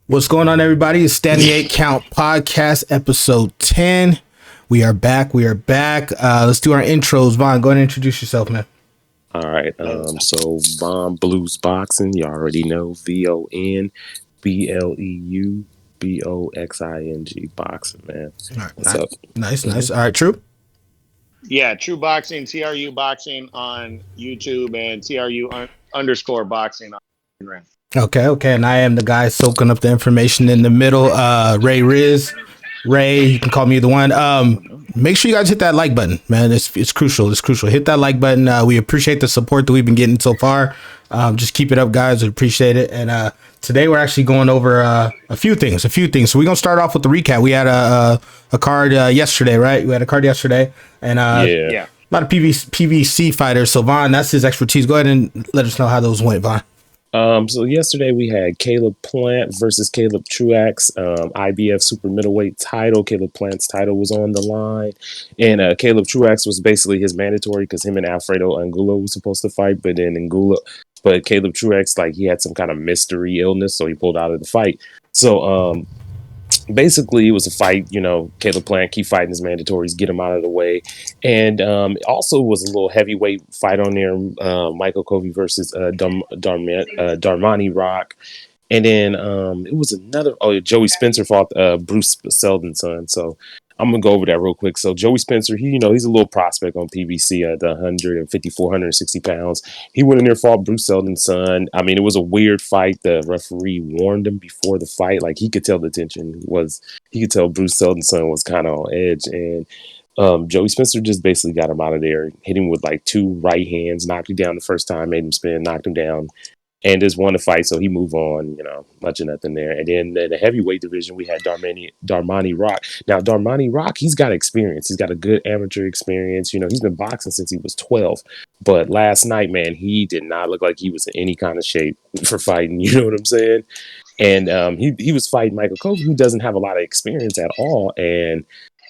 What's going on, everybody? It's Standing 8 Count Podcast, episode 10. We are back. Let's do our intros. Vaughn, go ahead and introduce yourself, man. All right. So Von Blues Boxing, you already know. VonBleuboxing boxing, man. All right, What's up? Nice. All right, True. Yeah, True Boxing, TRU Boxing on YouTube and TRU _boxing on Instagram. Okay. And I am the guy soaking up the information in the middle. Ray Riz. Ray, you can call me either one. Make sure you guys hit that like button, man. It's crucial. Hit that like button. We appreciate the support that we've been getting so far. Just keep it up, guys. We appreciate it. And today we're actually going over a few things. So we're gonna start off with the recap. We had a card yesterday, right? We had a card yesterday, and a lot of PVC fighters. So Vaughn, that's his expertise. Go ahead and let us know how those went, Vaughn. So yesterday we had Caleb Plant versus Caleb Truax, IBF super middleweight title. Caleb Plant's title was on the line, and Caleb Truax was basically his mandatory because him and Alfredo Angulo was supposed to fight, but Caleb Truax, like, he had some kind of mystery illness, so he pulled out of the fight. So basically it was a fight, Caleb Plant keep fighting his mandatories, get him out of the way. And also was a little heavyweight fight on there, Michael Covey versus Darmani Rock. And then it was another, Joey Spencer fought Bruce Seldon's son. So I'm going to go over that real quick. So Joey Spencer, he's a little prospect on PBC at 154, 160 pounds. He went in there, fought Bruce Seldon's son. I mean, it was a weird fight. The referee warned him before the fight. Like, he could tell the tension he could tell Bruce Seldon's son was kind of on edge. And Joey Spencer just basically got him out of there, hit him with like two right hands, knocked him down the first time, made him spin, knocked him down. And just won the fight, so he moved on, much of nothing there. And then in the heavyweight division, we had Darmani Rock. Now, Darmani Rock, he's got experience. He's got a good amateur experience. He's been boxing since he was 12. But last night, man, he did not look like he was in any kind of shape for fighting. You know what I'm saying? And he was fighting Michael Covey, who doesn't have a lot of experience at all. And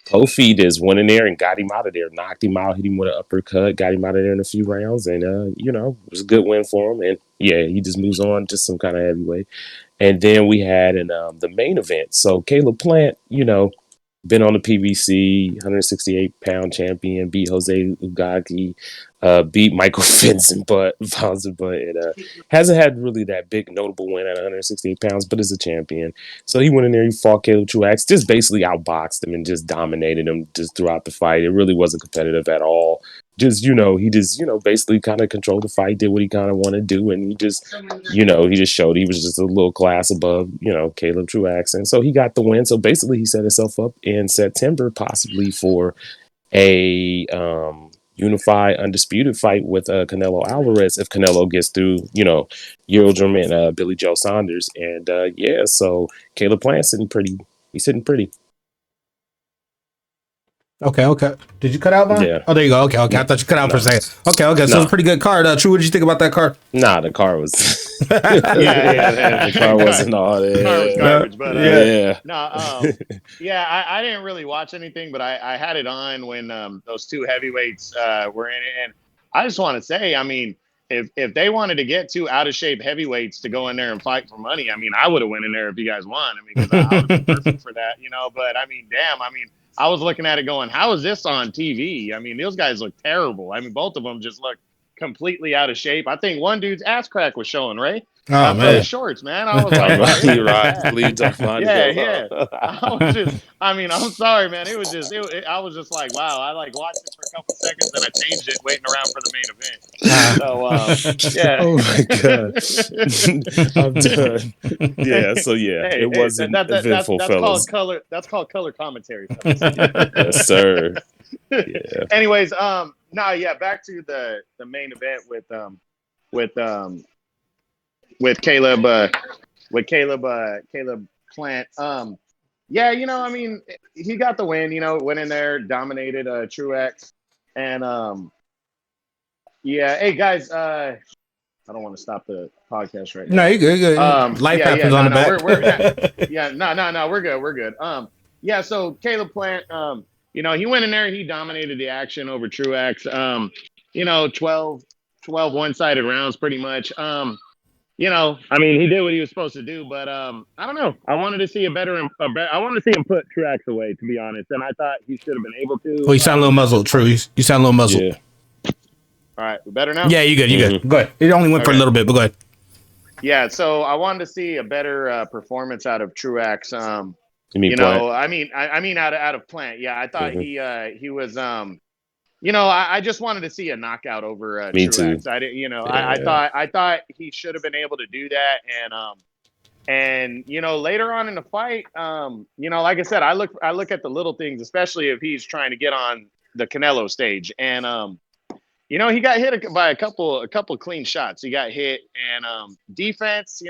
Kofi just went in there and got him out of there, knocked him out, hit him with an uppercut, got him out of there in a few rounds, and it was a good win for him. And yeah, he just moves on, just some kind of heavyweight. And then we had the main event. So Caleb Plant, been on the PBC, 168-pound champion, beat Jose Ugagi, beat Michael Vincent, but hasn't had really that big notable win at 168 pounds, but is a champion. So he went in there, he fought Caleb Truax, just basically outboxed him and just dominated him just throughout the fight. It really wasn't competitive at all. Just, he just, basically kind of controlled the fight, did what he kind of wanted to do, and he just showed he was just a little class above, Caleb Truax. And so he got the win. So basically he set himself up in September possibly for a unified undisputed fight with Canelo Alvarez if Canelo gets through, Eurodrum and Billy Joe Saunders. And so Caleb Plant sitting pretty. Okay. Did you cut out, Vaughn? Yeah. Oh, there you go. Okay. I thought you cut out for a second. Okay. So it's a pretty good card. True, what did you think about that card? Nah, the car was. The car wasn't all there. The car was garbage, but I didn't really watch anything, but I had it on when those two heavyweights were in it, and I just want to say, I mean, if they wanted to get two out of shape heavyweights to go in there and fight for money, I mean, I would have went in there if you guys won. I mean, because I would have been perfect for that, But I mean, damn, I was looking at it going, how is this on TV? I mean, those guys look terrible. I mean, both of them just look completely out of shape. I think one dude's ass crack was showing, right? Oh, man. The shorts, man. I was like, I'm sorry, man. It was just, I was just like, wow. I watched it for a couple seconds, then I changed it, waiting around for the main event. So, Oh my god, I'm done. Yeah, so Hey, it wasn't eventful, that's fellas. That's called color commentary. Yes, sir. Yeah. Anyways, back to the main event with Caleb Plant. He got the win, went in there, dominated Truax. And hey guys, I don't want to stop the podcast right now. No, you're good. Life happens on the back. We're good. So Caleb Plant, he went in there, he dominated the action over Truax. 12 one-sided rounds pretty much. I mean, he did what he was supposed to do, but I don't know. I wanted to see I wanted to see him put Truax away, to be honest, and I thought he should have been able Oh, to. you sound a little At this muzzled. True, point. you sound a little muzzled. Yeah. All right, better now. Yeah, you good. You Mm-hmm. good. Go ahead. It only went for a Okay. little bit, but go ahead. Yeah, so I wanted to see a better performance out of Truax. You mean Plant? I mean out of Plant. Yeah, I thought Mm-hmm. he was I just wanted to see a knockout over Me too. Truax. I didn't, Yeah. I thought he should have been able to do that, and later on in the fight, like I said, I look at the little things, especially if he's trying to get on the Canelo stage, and he got hit by a couple clean shots. He got hit, and defense,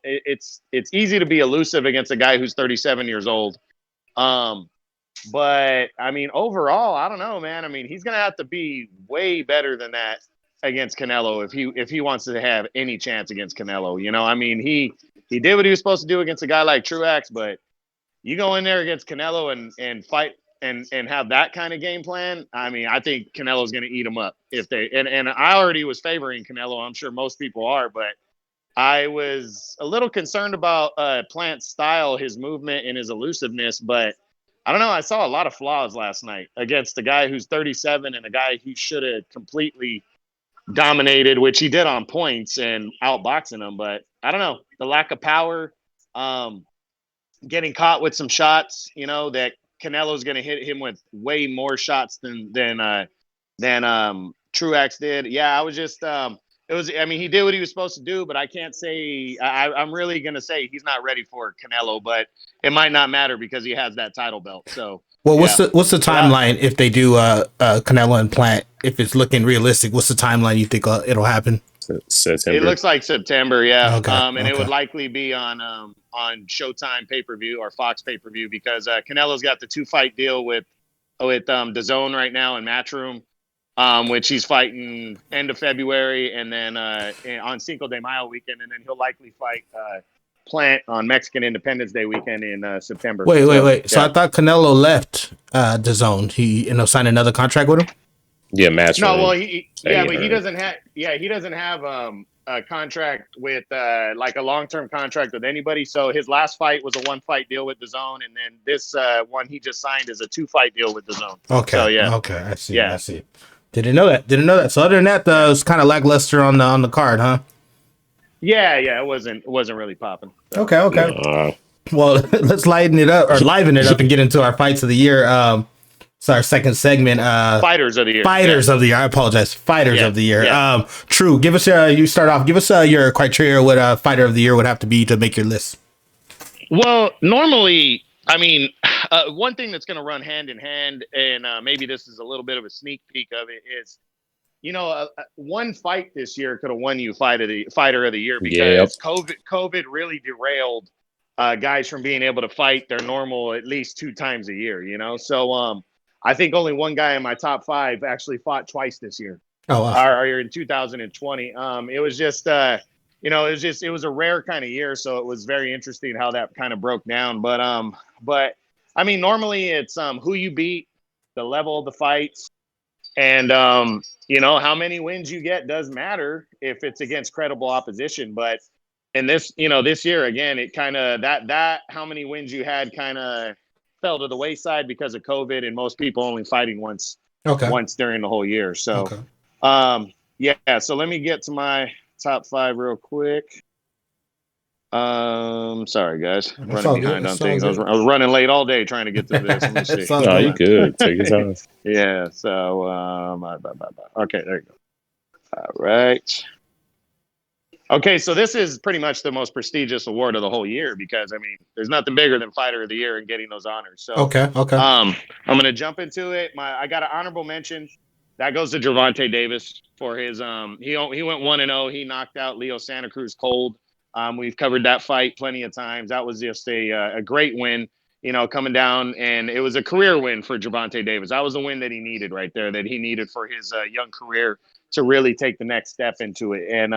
it's easy to be elusive against a guy who's 37 years old. Um, but I mean, overall, I don't know, man. I mean, he's gonna have to be way better than that against Canelo if he wants to have any chance against Canelo. I mean, he did what he was supposed to do against a guy like Truax, but you go in there against Canelo and fight and have that kind of game plan. I mean, I think Canelo's going to eat him up if they and I already was favoring Canelo. I'm sure most people are, but I was a little concerned about Plant's style, his movement, and his elusiveness. But I don't know. I saw a lot of flaws last night against a guy who's 37 and a guy who should have completely dominated, which he did on points and outboxing him. But I don't know. The lack of power, getting caught with some shots, that Canelo's going to hit him with way more shots than Truax did. Yeah, I was just it was. I mean, he did what he was supposed to do, but I can't say. I'm really gonna say he's not ready for Canelo, but it might not matter because he has that title belt. So Well, yeah, what's the so that timeline if they do Canelo and Plant? If it's looking realistic, what's the timeline you think it'll happen? it September. looks like September, yeah. Okay, And it would okay. likely be on Showtime pay-per-view or Fox pay-per-view because Canelo's got the 2-fight deal with DAZN right now in Matchroom, which he's fighting end of February and then on Cinco de Mayo weekend, and then he'll likely fight Plant on Mexican Independence Day weekend in September. Wait. So I Yeah. thought Canelo left the zone. He signed another contract with him. Yeah, match No, well, room. but he doesn't have. Yeah, he doesn't have a contract with like a long-term contract with anybody. So his last fight was a 1-fight deal with DAZN, and then this one he just signed is a 2-fight deal with DAZN. Okay, So yeah, okay. I see. yeah, I see. Didn't know that. Didn't know that. So other than that, it yeah, was kind of lackluster on the card, huh? yeah. It wasn't really popping. So. Okay. Nah. Well, let's liven it up and get into our fights of the year. It's our second segment. Fighters of the year. Fighters of the year. I apologize. Fighters Yeah, of the year. yeah. True. Give us you start off. Give us your criteria. What fighter of the year would have to be to make your list. Well, normally, I mean, one thing that's going to run hand in hand, and maybe this is a little bit of a sneak peek of it, is one fight this year could have won you fighter of the year Yep. because COVID really derailed guys from being able to fight their normal at least 2 times a year. So I think only one guy in my top 5 actually fought twice this year. Oh, wow. Or in 2020. It was just it was a rare kind of year, so it was very interesting how that kind of broke down. But I mean, normally it's who you beat, the level of the fights, and how many wins you get does matter if it's against credible opposition. But in this year again, it kind of that how many wins you had kind of fell to the wayside because of COVID and most people only fighting once Okay. during the whole year. So Okay. yeah, so let me get to my top 5 real quick. Sorry guys, It's all running good. behind on It's all things. I was good. running late all day trying to get to this. Let me see. It's all No, you good. good. Take your time. Yeah, so okay, there you go. All right. Okay, so this is pretty much the most prestigious award of the whole year because I mean, there's nothing bigger than fighter of the year and getting those honors. So Okay. I'm gonna jump into it. I got an honorable mention. That goes to Gervonta Davis for his he went 1-0. He knocked out Leo Santa Cruz cold. We've covered that fight plenty of times. That was just a great win, coming down, and it was a career win for Gervonta Davis. That was the win that he needed right there, that he needed for his young career to really take the next step into it. And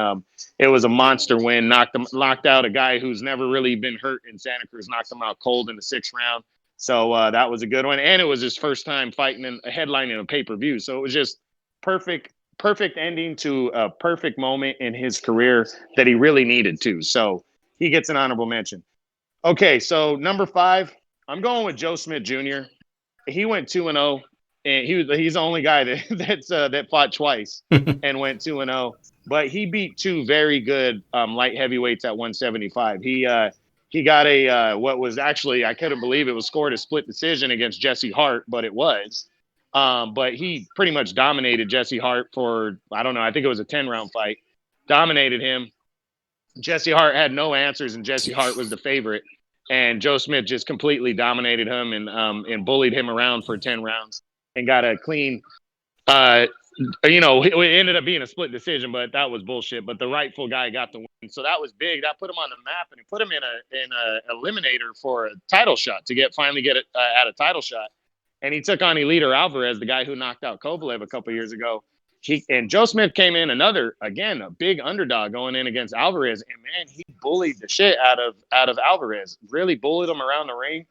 it was a monster win. Knocked out a guy who's never really been hurt in Santa Cruz. Knocked him out cold in the 6th round. So that was a good one. And it was his first time fighting headlining a pay-per-view. So it was just perfect perfect ending to a perfect moment in his career that he really needed to. So he gets an honorable mention. Okay, so number 5, I'm going with Joe Smith Jr. He went 2-0, and he's the only guy that fought twice and went 2-0. But he beat two very good light heavyweights at 175. He got a what was actually, I couldn't believe it was scored a split decision against Jesse Hart, but it was. But he pretty much dominated Jesse Hart for, I don't know, I think it was a 10-round fight. Dominated him. Jesse Hart had no answers, and Jesse Hart was the favorite. And Joe Smith just completely dominated him and bullied him around for 10 rounds and got a clean. Uh, it ended up being a split decision, but that was bullshit. But the rightful guy got the win, so that was big. That put him on the map, and it put him in a eliminator for a title shot to finally get at a title shot. And he took on Eliter Alvarez, the guy who knocked out Kovalev a couple years ago. And Joe Smith came in a big underdog going in against Alvarez, and man, he bullied the shit out of Alvarez. Really bullied him around the ring,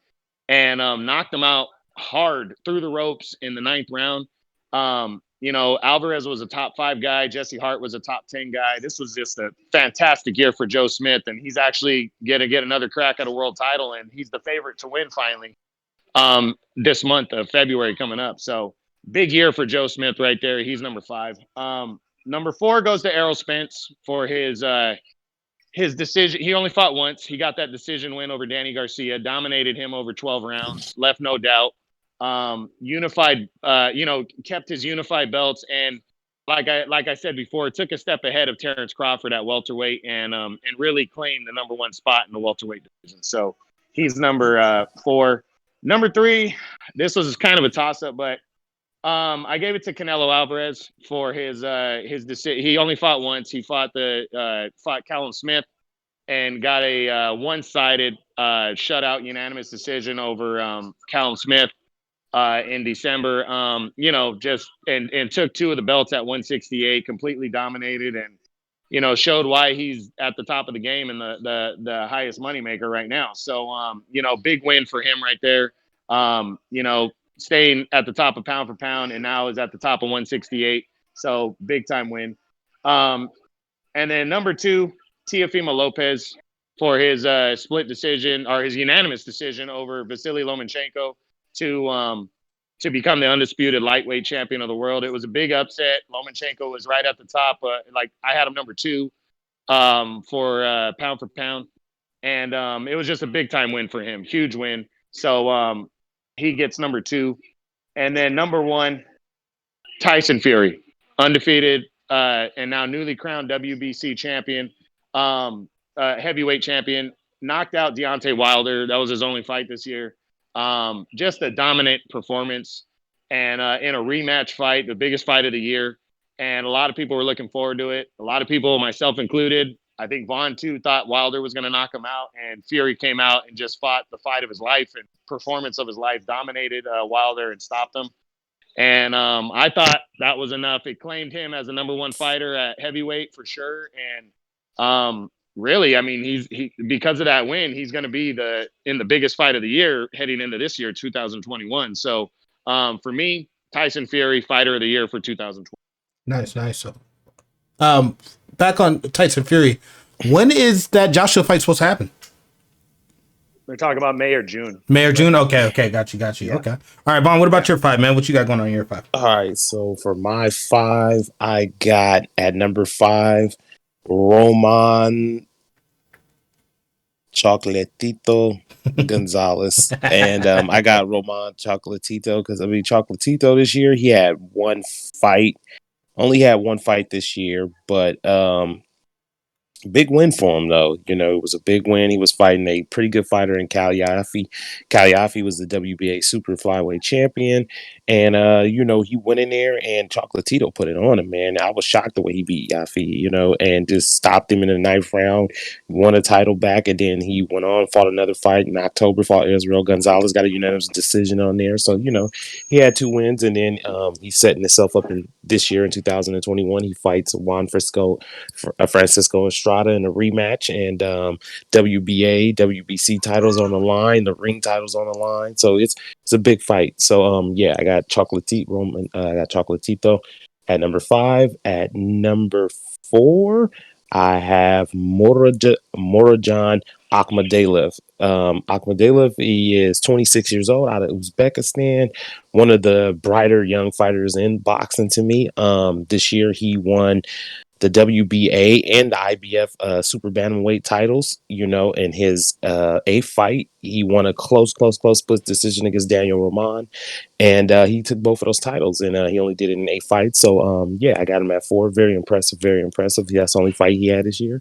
and knocked him out hard through the ropes in the 9th round. Alvarez was a top 5 guy. Jesse Hart was a top 10 guy. This was just a fantastic year for Joe Smith, and he's actually going to get another crack at a world title, and he's the favorite to win finally this month of February coming up. So big year for Joe Smith right there. He's number 5. Number 4 goes to Errol Spence for his decision. He only fought once. He got that decision win over Danny Garcia, dominated him over 12 rounds, left no doubt. Unified, kept his unified belts, and like I said before, took a step ahead of Terrence Crawford at welterweight, and really claimed the number 1 spot in the welterweight division. So he's number 4. Number 3, this was kind of a toss up, but I gave it to Canelo Alvarez for his decision. He only fought once. He fought Callum Smith and got a one-sided shutout unanimous decision over Callum Smith in December. Just and took 2 of the belts at 168, completely dominated, and showed why he's at the top of the game and the highest moneymaker right now. So big win for him right there. Staying at the top of pound for pound, and now is at the top of 168. So big time win. And then number 2, Teofimo Lopez for his split decision, or his unanimous decision over Vasily Lomachenko to become the undisputed lightweight champion of the world. It was a big upset. Lomachenko was right at the top. I had him number 2 for pound for pound. And it was just a big time win for him. Huge win. So he gets number 2. And then number 1, Tyson Fury, undefeated and now newly crowned WBC champion, heavyweight champion, knocked out Deontay Wilder. That was his only fight this year. Just a dominant performance, and in a rematch fight, the biggest fight of the year. And a lot of people were looking forward to it. A lot of people, myself included, I think Vaughn too, thought Wilder was going to knock him out, and Fury came out and just fought the fight of his life and performance of his life, dominated Wilder and stopped him. And I thought that was enough. It claimed him as the number 1 fighter at heavyweight for sure. And really, I mean, he because of that win, he's going to be in the biggest fight of the year heading into this year, 2021. So for me, Tyson Fury, fighter of the year for 2020. Nice. So, back on Tyson Fury, when is that Joshua fight supposed to happen? We're talking about May or June. May or June? Okay. Got you. Yeah. Okay. All right, Vaughn, what about your 5, man? What you got going on in your 5? All right, so for my 5, I got at number 5, Roman Chocolatito Gonzalez. And I got Roman Chocolatito because, Chocolatito this year, he had one fight. Only had one fight this year, but big win for him, though. It was a big win. He was fighting a pretty good fighter in Cal Yaffe. Cal Yaffe was the WBA super flyweight champion. And, he went in there and Chocolatito put it on him, man. I was shocked the way he beat Yaffe, and just stopped him in the 9th round, won a title back. And then he went on, fought another fight in October, fought Israel Gonzalez, got a unanimous decision on there. So, he had 2 wins. And then he's setting himself up in this year in 2021. He fights Francisco Estrada in a rematch, and WBA, WBC titles on the line, the ring titles on the line. So it's a big fight. So I got Chocolatito. at number 5. At number 4, I have Morajan Akhmadaliev. Akhmadaliev, he is 26 years old, out of Uzbekistan, one of the brighter young fighters in boxing to me. This year he won the WBA and the IBF super bantamweight titles. In his eighth fight, he won a close split decision against Daniel Roman, and he took both of those titles, and he only did it in 8 fights. So I got him at 4. Very impressive, very impressive. That's the only fight he had this year.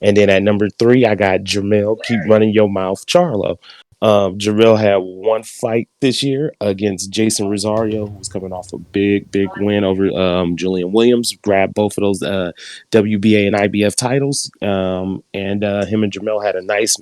And then at number 3, I got Jamel, keep running your mouth, Charlo. Jamel had one fight this year against Jason Rosario, who was coming off a big win over Julian Williams. Grabbed both of those WBA and IBF titles. And him and Jamel had a nice,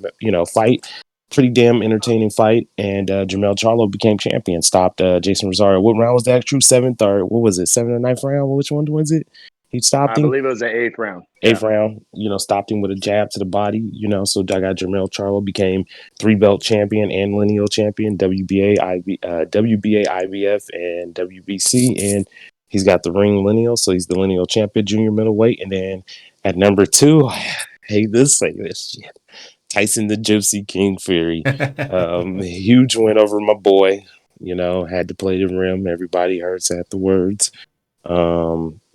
fight. Pretty damn entertaining fight. And Jamel Charlo became champion. Stopped Jason Rosario. What round was that? True 7th, or what was it? 7th or 9th round? Which one was it? He stopped him. I believe it was the 8th round. Eighth round, stopped him with a jab to the body, so I got Jamel Charlo, became 3-belt champion and lineal champion, WBA, IBF, and WBC, and he's got the ring lineal, so he's the lineal champion, junior middleweight. And then at number 2, I hate to say this shit, Tyson the Gypsy King Fury. Huge win over my boy, had to play the rim, everybody hurts at the words.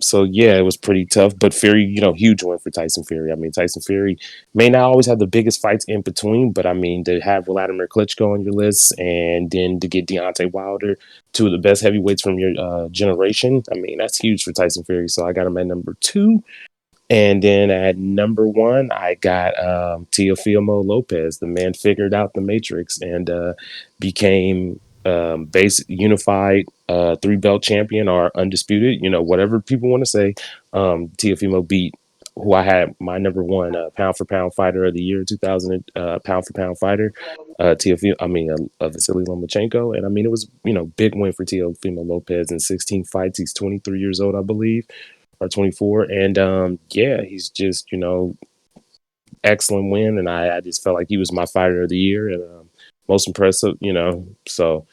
So yeah, it was pretty tough, but Fury, huge win for Tyson Fury. I mean, Tyson Fury may not always have the biggest fights in between, but I mean, to have Vladimir Klitschko on your list, and then to get Deontay Wilder, 2 of the best heavyweights from your generation, I mean, that's huge for Tyson Fury. So I got him at number 2. And then at number 1, I got Teofimo Lopez. The man figured out the matrix and became unified 3-belt champion, or undisputed, whatever people want to say. Teofimo beat who I had my number 1 pound for pound fighter of the year, 2000 pound for pound fighter, Vasily Lomachenko. And I mean, it was, big win for Teofimo Lopez in 16 fights. He's 23 years old, I believe, or 24. And he's just, excellent win. And I just felt like he was my fighter of the year, and most impressive, so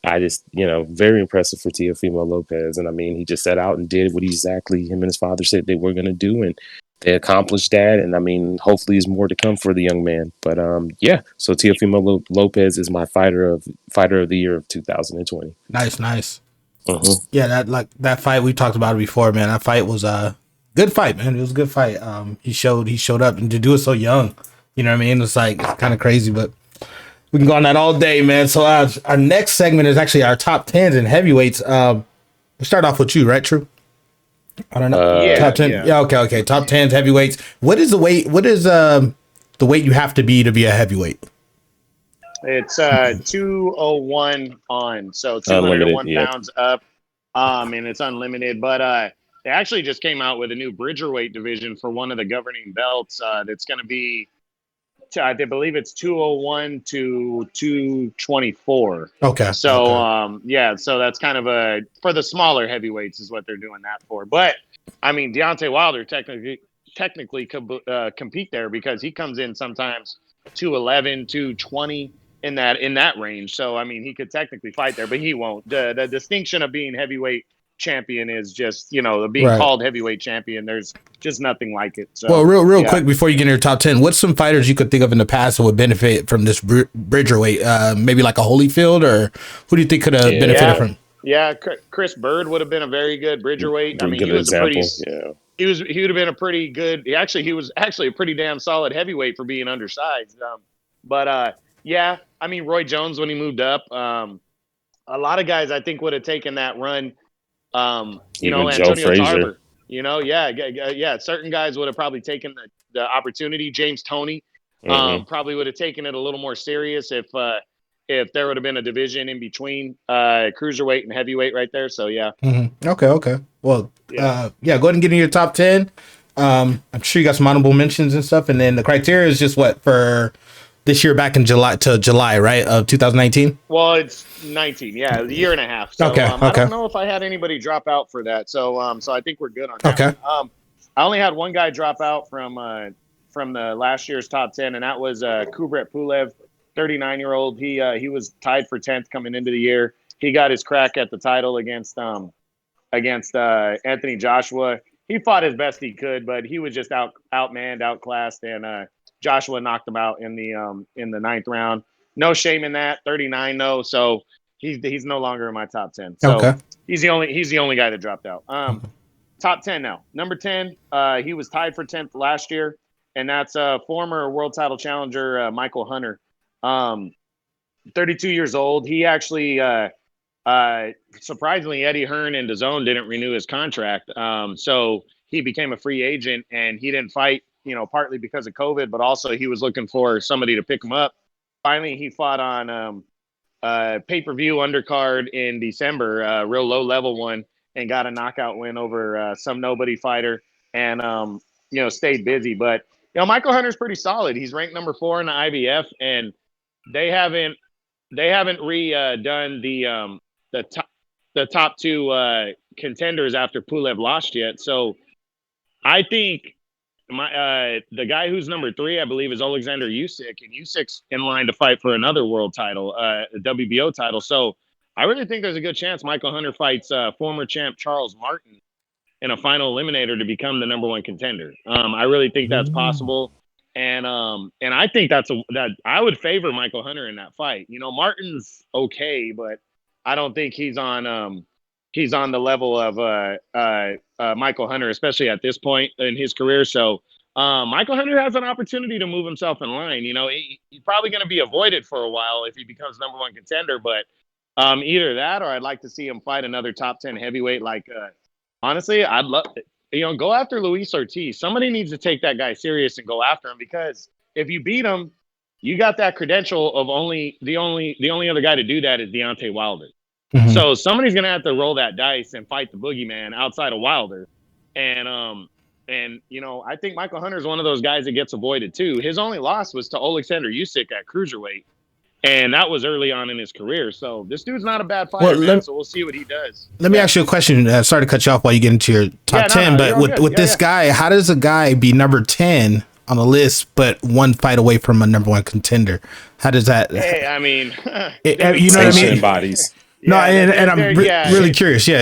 I just, very impressive for Teofimo Lopez. And I mean, he just set out and did what exactly him and his father said they were going to do, and they accomplished that. And I mean, hopefully there's more to come for the young man. But so Teofimo Lopez is my fighter of the year of 2020. Nice. Mm-hmm. Yeah, that fight, we talked about it before, man. That fight was a good fight, man. It was a good fight. He showed up, and to do it so young, you know what I mean? It's kind of crazy, but we can go on that all day, man. So our next segment is actually our top 10s and heavyweights. We'll start off with you, right, True? I don't know. Top 10. Yeah, okay. Top 10s, heavyweights. What is the weight? What is the weight you have to be a heavyweight? It's 201 on, so 201 pounds up. And it's unlimited. But they actually just came out with a new bridgerweight division for one of the governing belts. That's going to be, I believe it's 201 to 224. Okay. So so that's kind of for the smaller heavyweights is what they're doing that for. But I mean, Deontay Wilder technically could compete there, because he comes in sometimes 211, 220 in that range. So I mean, he could technically fight there, but he won't. The distinction of being heavyweight champion is just, being called heavyweight champion. There's just nothing like it. So, well, real quick before you get in your top 10, what's some fighters you could think of in the past that would benefit from this bridgerweight? Maybe like a Holyfield, or who do you think could have benefited from? Yeah, Chris Bird would have been a very good bridgerweight. I mean, he was he would have been a pretty good. He was actually a pretty damn solid heavyweight for being undersized. I mean, Roy Jones when he moved up. A lot of guys I think would have taken that run. Antonio Tarver, certain guys would have probably taken the opportunity. James Toney probably would have taken it a little more serious if there would have been a division in between cruiserweight and heavyweight right there. So yeah. Mm-hmm. Okay. Well, go ahead and get in your top 10. I'm sure you got some honorable mentions and stuff, and then the criteria is just what for this year, back in July, right, of 2019? Well, it's 19, a year and a half. So, I don't know if I had anybody drop out for that. So I think we're good on that. Okay. I only had one guy drop out from the last year's top 10, and that was Kubrat Pulev, 39-year-old. He was tied for 10th coming into the year. He got his crack at the title against against Anthony Joshua. He fought as best he could, but he was just outmanned, outclassed, and Joshua knocked him out in the ninth round. No shame in that. 39 though, so he's no longer in my top 10. So Okay. he's the only guy that dropped out. Top 10 now. Number 10, he was tied for 10th last year, and that's former world title challenger Michael Hunter. 32 years old. He actually surprisingly, Eddie Hearn and DAZN didn't renew his contract. So he became a free agent, and he didn't fight, partly because of COVID, but also he was looking for somebody to pick him up. Finally, he fought on pay-per-view undercard in December, real low-level one, and got a knockout win over some nobody fighter, and stayed busy. But Michael Hunter's pretty solid. He's ranked number 4 in the IBF, and they haven't redone the top 2 contenders after Pulev lost yet. So I think the guy who's number 3, I believe, is Alexander Usyk, and Usyk's in line to fight for another world title, a WBO title. So I really think there's a good chance Michael Hunter fights former champ Charles Martin in a final eliminator to become the number 1 contender. I really think that's possible. And I think that I would favor Michael Hunter in that fight. Martin's okay, but I don't think he's on the level of Michael Hunter, especially at this point in his career. So Michael Hunter has an opportunity to move himself in line. He's probably going to be avoided for a while if he becomes number 1 contender. But either that, or I'd like to see him fight another top 10 heavyweight. Like honestly, I'd love. Go after Luis Ortiz. Somebody needs to take that guy serious and go after him, because if you beat him, you got that credential of the only other guy to do that is Deontay Wilder. Mm-hmm. So somebody's gonna have to roll that dice and fight the boogeyman outside of Wilder. And I think Michael Hunter is one of those guys that gets avoided too. His only loss was to Alexander Usyk at cruiserweight, and that was early on in his career. So this dude's not a bad fighter, man. So we'll see what he does. Let me ask you a question. Sorry to cut you off while you get into your top 10, but with this guy, how does a guy be number 10 on the list, but 1 fight away from a number 1 contender? How does that? Hey, I mean, you know what I mean? Bodies. No, and I'm really curious. Yeah.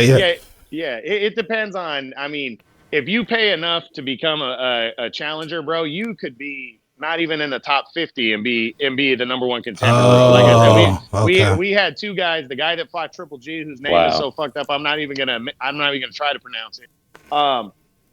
It depends on. I mean, if you pay enough to become a challenger, bro, you could be not even in the top 50 and be the number 1 contender. Like I said, we had 2 guys. The guy that fought Triple G, whose name is so fucked up, I'm not even gonna try to pronounce it.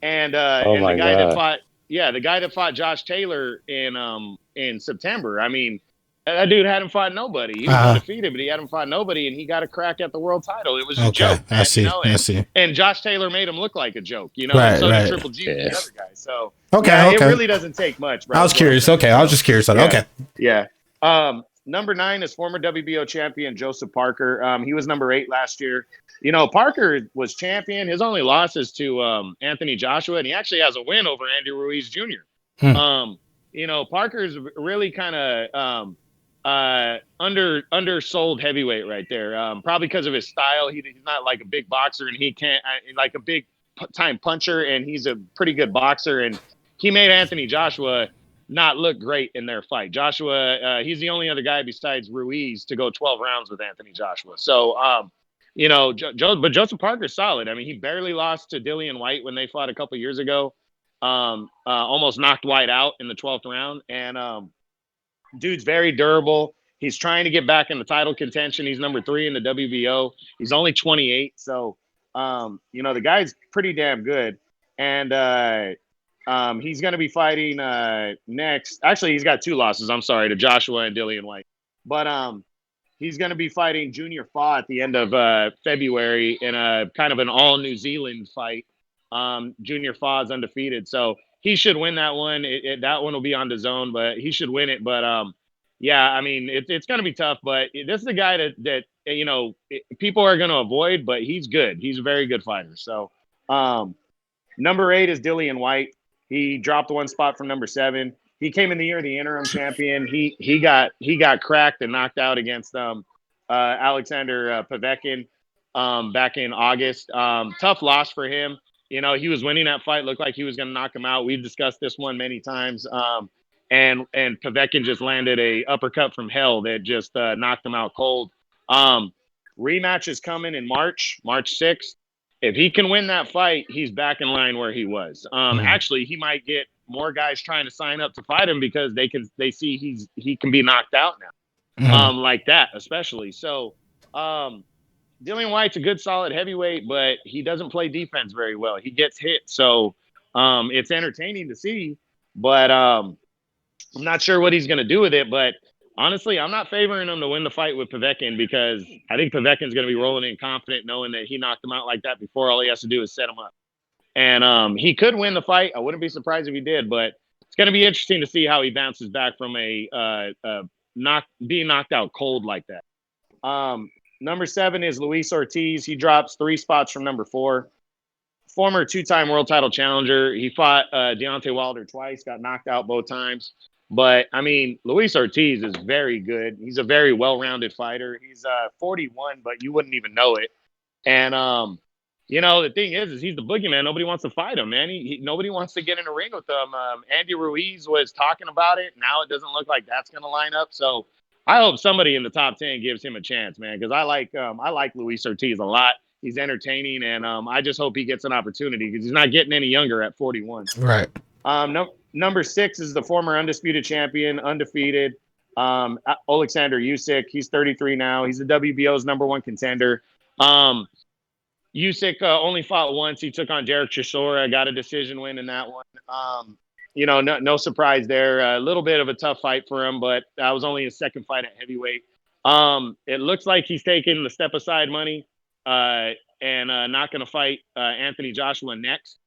And the guy that fought Josh Taylor in September. I mean, that dude hadn't fought nobody. He was undefeated, but he hadn't fought nobody, and he got a crack at the world title. It was a joke. Man, I see. And Josh Taylor made him look like a joke, and so did Triple G the other guy. So it really doesn't take much, bro. I was curious. Okay, I was just curious. Okay. Yeah. Number 9 is former WBO champion Joseph Parker. He was number 8 last year. Parker was champion. His only loss is to Anthony Joshua, and he actually has a win over Andy Ruiz Jr. Parker's really kind of undersold heavyweight right there. Probably because of his style. He's not like a big boxer, and he can't like a big time puncher, and he's a pretty good boxer, and he made Anthony Joshua not look great in their fight. Joshua, he's the only other guy besides Ruiz to go 12 rounds with Anthony Joshua. So, but Joseph Parker's solid. I mean, he barely lost to Dillian White when they fought a couple years ago. Almost knocked White out in the 12th round, and dude's very durable. He's trying to get back in the title contention. He's number 3 in the WBO. He's only 28. So, the guy's pretty damn good. And he's going to be fighting next. Actually, he's got 2 losses. I'm sorry, to Joshua and Dillian White. But he's going to be fighting Junior Fa at the end of February in a kind of an all New Zealand fight. Junior Fa is undefeated. So he should win that one. That one will be on DAZN, but he should win it. But I mean, it's going to be tough. But this is a guy that people are going to avoid, but he's good. He's a very good fighter. So number 8 is Dillian White. He dropped 1 spot from number 7. He came in the year the interim champion. He got cracked and knocked out against Alexander Povetkin back in August. Tough loss for him. He was winning that fight, looked like he was going to knock him out. We've discussed this one many times. And Povetkin just landed a uppercut from hell that just knocked him out cold. Rematch is coming in March 6th. If he can win that fight, he's back in line where he was. Actually, he might get more guys trying to sign up to fight him because they see he can be knocked out now, like that especially. So, Dillian White's a good solid heavyweight, but he doesn't play defense very well. He gets hit, so it's entertaining to see, but I'm not sure what he's going to do with it. But honestly, I'm not favoring him to win the fight with Povetkin because I think Povetkin's going to be rolling in confident, knowing that he knocked him out like that before. All he has to do is set him up, and he could win the fight. I wouldn't be surprised if he did, but it's going to be interesting to see how he bounces back from being knocked out cold like that. Number 7 is Luis Ortiz. He drops 3 spots from number 4. Former 2-time world title challenger. He fought Deontay Wilder twice, got knocked out both times. But, I mean, Luis Ortiz is very good. He's a very well-rounded fighter. He's 41, but you wouldn't even know it. And, the thing is he's the boogeyman. Nobody wants to fight him, man. Nobody wants to get in a ring with him. Andy Ruiz was talking about it. Now it doesn't look like that's going to line up. So I hope somebody in the top 10 gives him a chance, man, because I like Luis Ortiz a lot. He's entertaining, and I just hope he gets an opportunity because he's not getting any younger at 41. Right. Number 6 is the former undisputed champion, undefeated, Alexander Usyk. He's 33 now. He's the WBO's number 1 contender. Usyk only fought once. He took on Derek Chisora, got a decision win in that one. No surprise there. A little bit of a tough fight for him, but that was only his second fight at heavyweight. It looks like he's taking the step aside money and not going to fight Anthony Joshua next.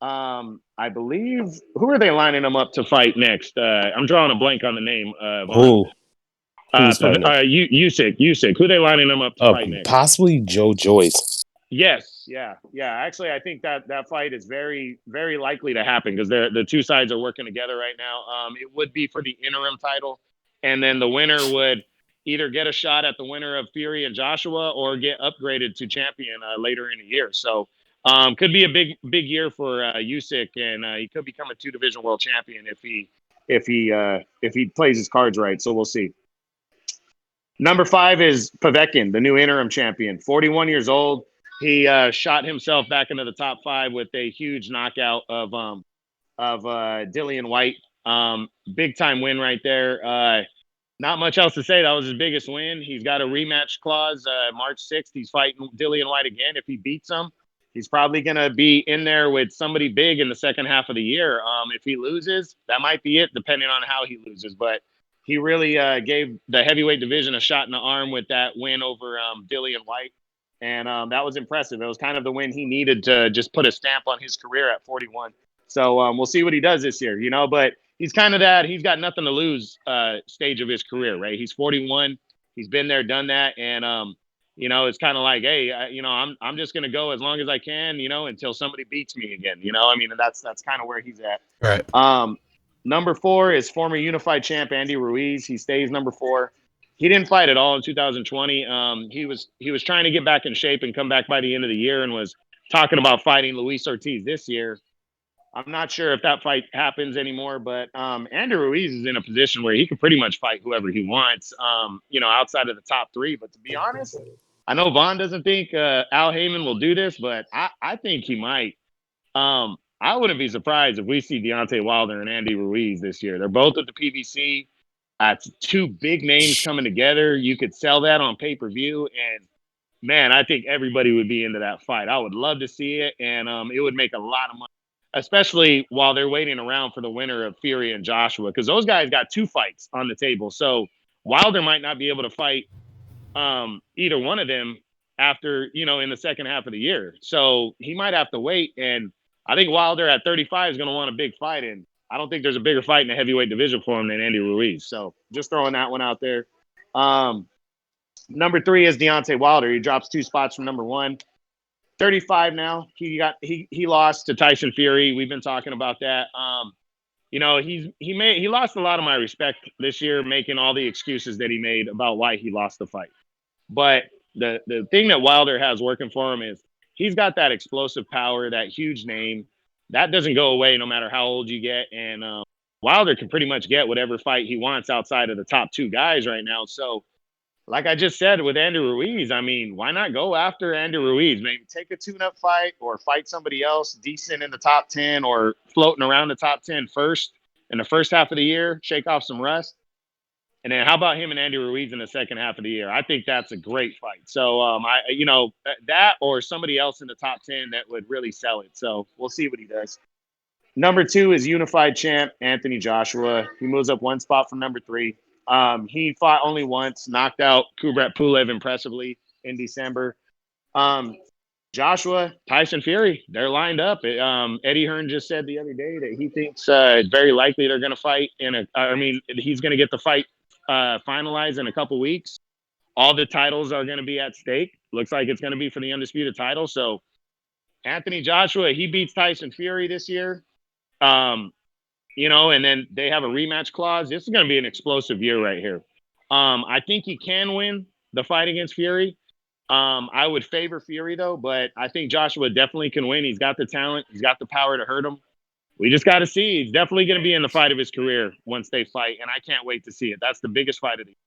I believe, who are they lining him up to fight next? I'm drawing a blank on the name. Usyk. Who are they lining him up to fight next? Possibly Joe Joyce. Yes, yeah. Actually, I think that fight is very, very likely to happen because the two sides are working together right now. It would be for the interim title, and then the winner would either get a shot at the winner of Fury and Joshua or get upgraded to champion later in the year. So, could be a big year for Usyk, and he could become a 2-division world champion if he plays his cards right. So we'll see. Number 5 is Povetkin, the new interim champion, 41 years old. He shot himself back into the top 5 with a huge knockout of Dillian White. Big time win right there. Not much else to say. That was his biggest win. He's got a rematch clause March 6th. He's fighting Dillian White again. If he beats him, he's probably going to be in there with somebody big in the second half of the year. If he loses, that might be it, depending on how he loses. But he really gave the heavyweight division a shot in the arm with that win over Dillian White. And that was impressive. It was kind of the win he needed to just put a stamp on his career at 41. So we'll see what he does this year, but he's kind of that he's got nothing to lose stage of his career, right? He's 41. He's been there, done that. And, it's kind of like, hey, I'm just going to go as long as I can, until somebody beats me again, and that's kind of where he's at. Right. Number 4 is former unified champ Andy Ruiz. He stays number 4. He didn't fight at all in 2020. He was trying to get back in shape and come back by the end of the year and was talking about fighting Luis Ortiz this year. I'm not sure if that fight happens anymore, but Andy Ruiz is in a position where he can pretty much fight whoever he wants, outside of the top 3. But to be honest, I know Vaughn doesn't think Al Heyman will do this, but I think he might. I wouldn't be surprised if we see Deontay Wilder and Andy Ruiz this year. They're both at the PBC. It's 2 big names coming together. You could sell that on pay-per-view, and man, I think everybody would be into that fight. I would love to see it, and it would make a lot of money, especially while they're waiting around for the winner of Fury and Joshua, because those guys got 2 fights on the table. So Wilder might not be able to fight either one of them after, in the second half of the year. So he might have to wait, and I think Wilder at 35 is going to want a big fight, and I don't think there's a bigger fight in the heavyweight division for him than Andy Ruiz. So just throwing that one out there. Number 3 is Deontay Wilder. He drops 2 spots from number 1. 35 now. He lost to Tyson Fury. We've been talking about that. He lost a lot of my respect this year, making all the excuses that he made about why he lost the fight. But the thing that Wilder has working for him is he's got that explosive power, that huge name. That doesn't go away no matter how old you get. And Wilder can pretty much get whatever fight he wants outside of the top 2 guys right now. So like I just said with Andy Ruiz, I mean, why not go after Andy Ruiz? Maybe take a tune-up fight or fight somebody else decent in the top 10 or floating around the top 10 first in the first half of the year, shake off some rust. And then how about him and Andy Ruiz in the second half of the year? I think that's a great fight. So that or somebody else in the top 10 that would really sell it. So we'll see what he does. Number 2 is unified champ Anthony Joshua. He moves up one spot from number 3. He fought only once, knocked out Kubrat Pulev impressively in December. Joshua, Tyson Fury, they're lined up. Eddie Hearn just said the other day that he thinks it's very likely they're going to fight he's going to get the fight finalized in a couple weeks. All the titles are going to be at stake. Looks like it's going to be for the undisputed title. So Anthony Joshua, he beats Tyson Fury this year. And then they have a rematch clause. This is going to be an explosive year right here. I think he can win the fight against Fury. I would favor Fury though, but I think Joshua definitely can win. He's got the talent. He's got the power to hurt him. We just got to see. He's definitely going to be in the fight of his career once they fight, and I can't wait to see it. That's the biggest fight of the year.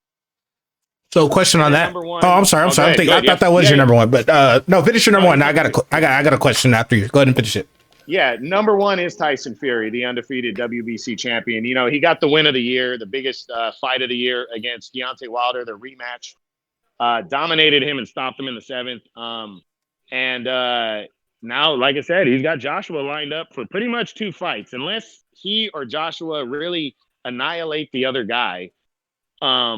So, question on that. Number one. Oh, I'm sorry. I thought that was your number one, but no, finish your number one. I got a question after you. Go ahead and finish it. Yeah, number 1 is Tyson Fury, the undefeated WBC champion. He got the win of the year, the biggest fight of the year against Deontay Wilder, the rematch. Dominated him and stopped him in the 7th. Now, like I said, he's got Joshua lined up for pretty much 2 fights. Unless he or Joshua really annihilate the other guy,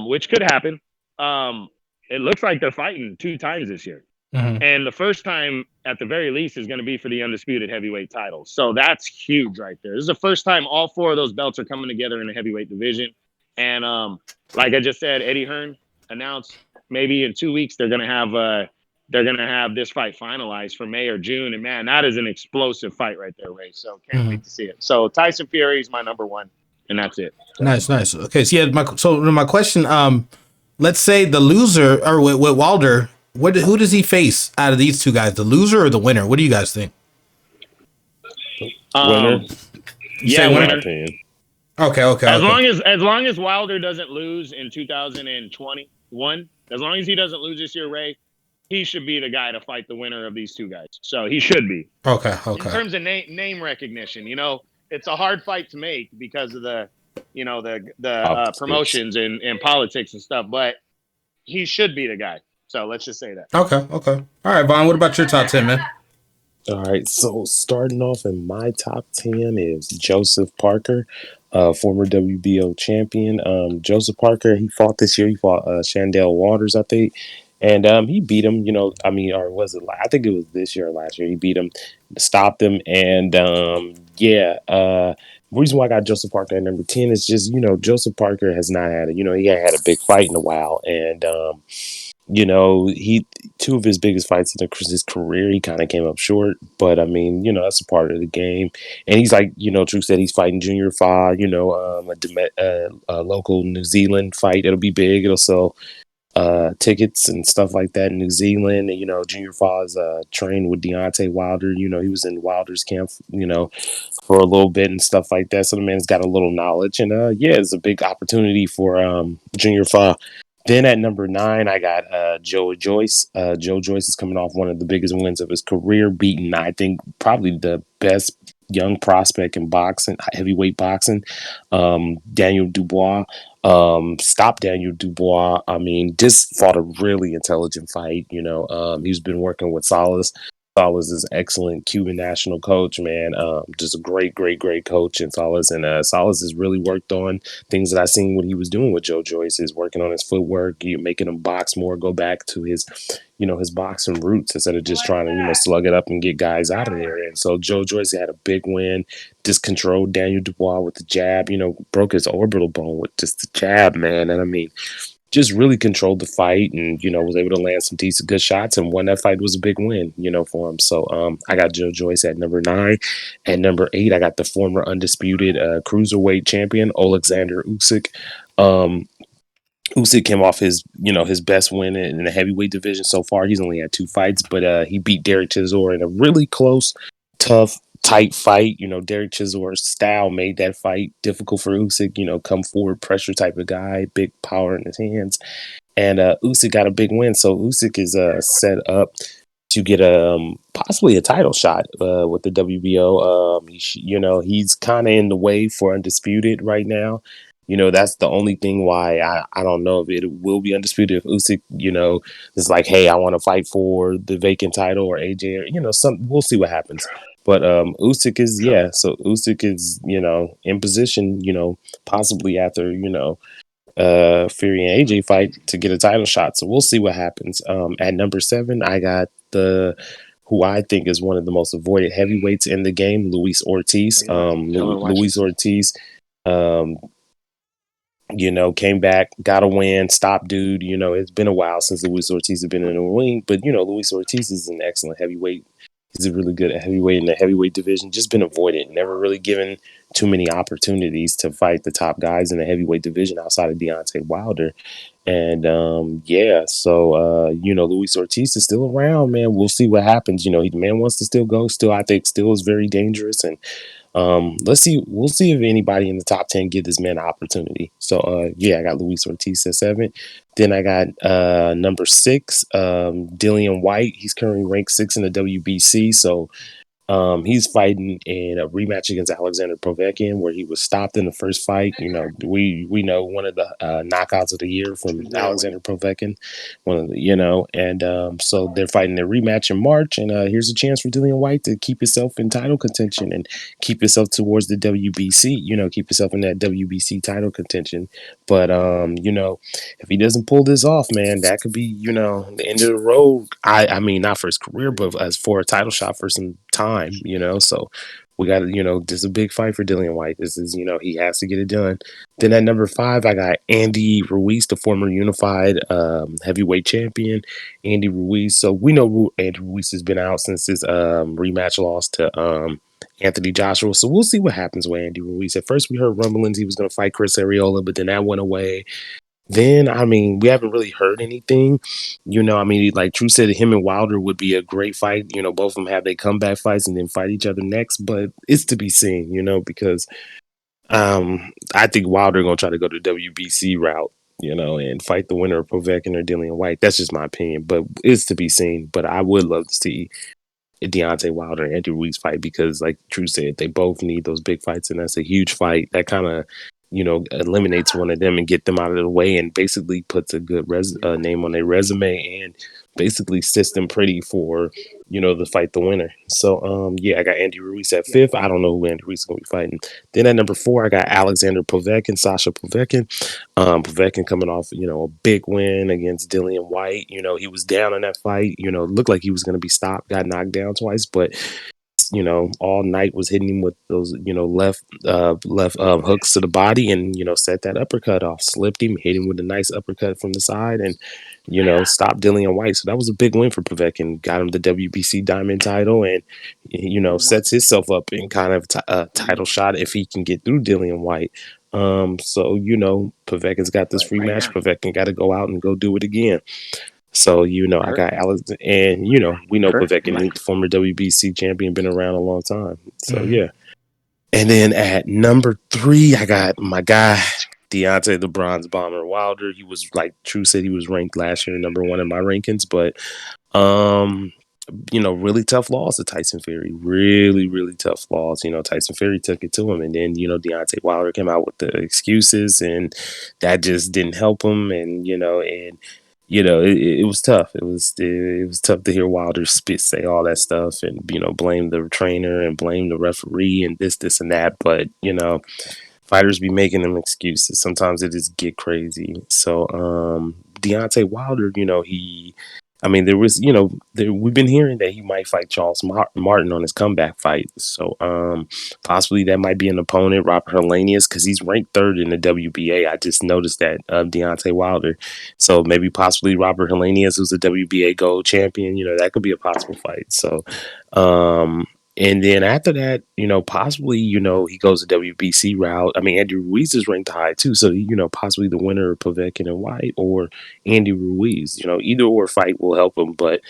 which could happen. It looks like they're fighting 2 times this year. Mm-hmm. And the first time, at the very least, is going to be for the undisputed heavyweight title. So that's huge right there. This is the first time all 4 of those belts are coming together in the heavyweight division. And like I just said, Eddie Hearn announced maybe in 2 weeks they're going to have this fight finalized for May or June. And man, that is an explosive fight right there, Ray. So can't wait to see it. So Tyson Fury is my number 1, and that's it. So. Nice. Okay, so my question, let's say the loser or with Wilder. Who does he face out of these 2 guys? The loser or the winner? What do you guys think? Winner. Winner. Okay. As long as Wilder doesn't lose in 2021, as long as he doesn't lose this year, Ray, he should be the guy to fight the winner of these 2 guys. So he should be. Okay. In terms of name recognition, it's a hard fight to make because of the promotions and politics and stuff, but he should be the guy. So let's just say that. Okay. All right, Vaughn, what about your top 10, man? All right, so starting off in my top 10 is Joseph Parker, former WBO champion. Joseph Parker, he fought this year. He fought Chandel Waters, I think. And he beat him, or was it? I think it was this year or last year. He beat him, stopped him. And the reason why I got Joseph Parker at number 10 is just, Joseph Parker has not had he hadn't had a big fight in a while. And, he 2 of his biggest fights in his career, he kind of came up short. But that's a part of the game. And he's like, Truax said, he's fighting Junior Fa, a local New Zealand fight. It'll be big. It'll sell tickets and stuff like that in New Zealand. And, Junior Fa is trained with Deontay Wilder. He was in Wilder's camp, for a little bit and stuff like that. So the man's got a little knowledge. And it's a big opportunity for Junior Fa. Then at number 9, I got Joe Joyce. Joe Joyce is coming off one of the biggest wins of his career, beating, I think, probably the best young prospect in boxing, heavyweight boxing, Daniel Dubois. Stopped Daniel Dubois. Just fought a really intelligent fight. He's been working with Salas. Salas is an excellent Cuban national coach, man. Just a great coach in Salas. And Salas has really worked on things that I seen what he was doing with Joe Joyce, is working on his footwork, making him box more, go back to his boxing roots instead of just trying to, slug it up and get guys out of there. And so Joe Joyce had a big win, just controlled Daniel Dubois with the jab, broke his orbital bone with just the jab, man. And just really controlled the fight and, was able to land some decent good shots and won that fight. Was a big win, for him. So I got Joe Joyce at number 9. At number 8, I got the former undisputed cruiserweight champion, Alexander Usyk. Usyk came off his best win in the heavyweight division so far. He's only had 2 fights, but he beat Derek Chisora in a really close, tough tight fight. Derek Chiselworth's style made that fight difficult for Usyk. Come forward, pressure type of guy, big power in his hands. And Usyk got a big win. So Usyk is set up to get possibly a title shot with the WBO. He's kind of in the way for undisputed right now. That's the only thing why I don't know if it will be undisputed if Usyk, is like, hey, I want to fight for the vacant title, or AJ, or we'll see what happens. But Usyk is, so Usyk is, in position, possibly after, Fury and AJ fight to get a title shot. So we'll see what happens. At number 7, I got who I think is one of the most avoided heavyweights in the game, Luis Ortiz. Luis Ortiz, came back, got a win, stopped dude. It's been a while since Luis Ortiz has been in the ring, but Luis Ortiz is an excellent heavyweight. He's really good at heavyweight in the heavyweight division. Just been avoided, never really given too many opportunities to fight the top guys in the heavyweight division outside of Deontay Wilder. And so Luis Ortiz is still around, man. We'll see what happens. The man wants to still go. Still, I think, still is very dangerous. And let's see. We'll see if anybody in the top 10 give this man an opportunity. So I got Luis Ortiz at 7. Then I got number 6, Dillian White. He's currently ranked 6 in the WBC. So he's fighting in a rematch against Alexander Povetkin, where he was stopped in the first fight. We know one of the knockouts of the year from Alexander Povetkin, so they're fighting a rematch in March, and here's a chance for Dillian White to keep himself in title contention and keep himself towards the WBC. Keep himself in that WBC title contention. But if he doesn't pull this off, man, that could be the end of the road. I mean, not for his career, but as for a title shot for some time. So we got this is a big fight for Dillian White. This is he has to get it done. Then at number 5, I got Andy Ruiz, the former unified heavyweight champion, Andy Ruiz. So we know Andy Ruiz has been out since his rematch loss to Anthony Joshua. So we'll see what happens with Andy Ruiz. At first we heard rumblings he was going to fight Chris Arreola, but then that went away. Then, we haven't really heard anything. Like True said, him and Wilder would be a great fight. Both of them have their comeback fights and then fight each other next. But it's to be seen, because I think Wilder going to try to go the WBC route, and fight the winner of Povetkin or Dillian White. That's just my opinion. But it's to be seen. But I would love to see Deontay Wilder and Andy Ruiz fight because, like True said, they both need those big fights. And that's a huge fight. That kind of eliminates one of them and get them out of the way and basically puts a good name on their resume and basically sets them pretty for, to fight the winner. So, I got Andy Ruiz at 5th. I don't know who Andy Ruiz is going to be fighting. Then at number 4, I got Alexander Povetkin, Sasha Povetkin. Povetkin coming off, a big win against Dillian White. He was down in that fight. Looked like he was going to be stopped, got knocked down twice, but all night was hitting him with those, left hooks to the body and, set that uppercut off, slipped him, hit him with a nice uppercut from the side and, stopped Dillian White. So that was a big win for Povetkin, got him the WBC Diamond title and, sets himself up in kind of a title shot if he can get through Dillian White. So, Povetkin's got this free match. Povetkin got to go out and go do it again. So, I got Alex, and, we know Povetkin, the former WBC champion, been around a long time. So, yeah. And then at number 3, I got my guy, Deontay the Bronze Bomber Wilder. He was, like True said, he was ranked last year number 1 in my rankings, but, really tough loss to Tyson Fury. Really, really tough loss. Tyson Fury took it to him, and then, Deontay Wilder came out with the excuses, and that just didn't help him, and, it was tough. It was tough to hear Wilder say all that stuff and, blame the trainer and blame the referee and this and that. But, fighters be making them excuses. Sometimes it just get crazy. So, Deontay Wilder, there was, we've been hearing that he might fight Charles Martin on his comeback fight. So, possibly that might be an opponent, Robert Helenius, because he's ranked 3rd in the WBA. I just noticed that Deontay Wilder. So maybe possibly Robert Helenius, who's a WBA gold champion. That could be a possible fight. So, and then after that, possibly, he goes the WBC route. Andy Ruiz is ranked high too. So, possibly the winner of Povetkin and White or Andy Ruiz, either or fight will help him. But,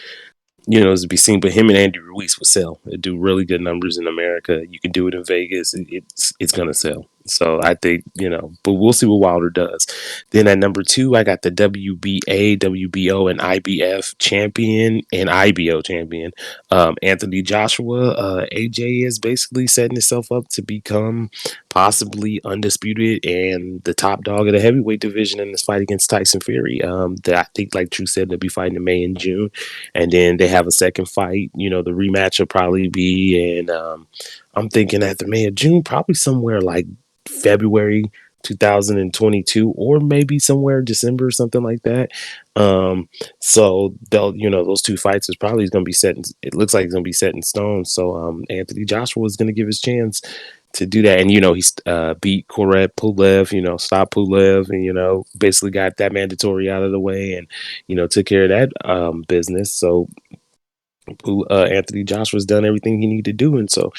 is to be seen. But him and Andy Ruiz will sell. They do really good numbers in America. You can do it in Vegas. It's gonna sell. So I think, but we'll see what Wilder does. Then at number 2, I got the WBA, WBO, and IBF champion and IBO champion, Anthony Joshua. AJ is basically setting himself up to become possibly undisputed and the top dog of the heavyweight division in this fight against Tyson Fury. I think, like True said, they'll be fighting in May and June, and then they have a second fight. The rematch will probably be in. I'm thinking at the May or June, probably somewhere like February 2022, or maybe somewhere December or something like that. So they'll, those two fights is probably going to be set. It looks like it's going to be set in stone. So Anthony Joshua is going to give his chance to do that, and he's beat Koret Pulev, stopped Pulev, and basically got that mandatory out of the way, and took care of that business. So Anthony Joshua's done everything he needed to do, and so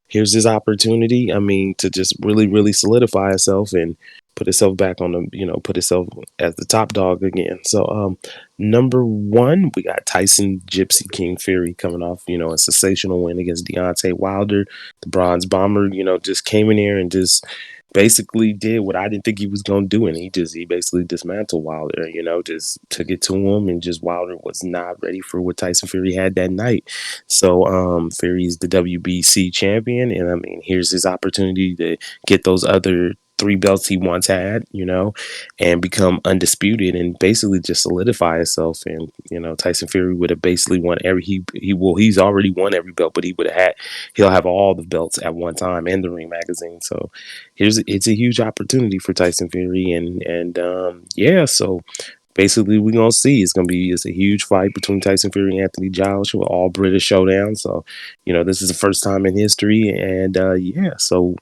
here's his opportunity. I mean, to just really, really solidify himself and put himself back on the, put himself as the top dog again. So number 1, we got Tyson Gypsy King Fury coming off, a sensational win against Deontay Wilder. The Bronze Bomber, just came in here and just basically did what I didn't think he was going to do. And he basically dismantled Wilder, just took it to him, and just Wilder was not ready for what Tyson Fury had that night. So Fury's the WBC champion. And I mean, here's his opportunity to get those other 3 belts he once had, and become undisputed and basically just solidify himself. And, Tyson Fury would have basically won he's already won every belt, but he'll have all the belts at one time in the Ring magazine. So it's a huge opportunity for Tyson Fury. And so basically we're going to see, it's a huge fight between Tyson Fury and Anthony Joshua, all British showdown. So, this is the first time in history. And so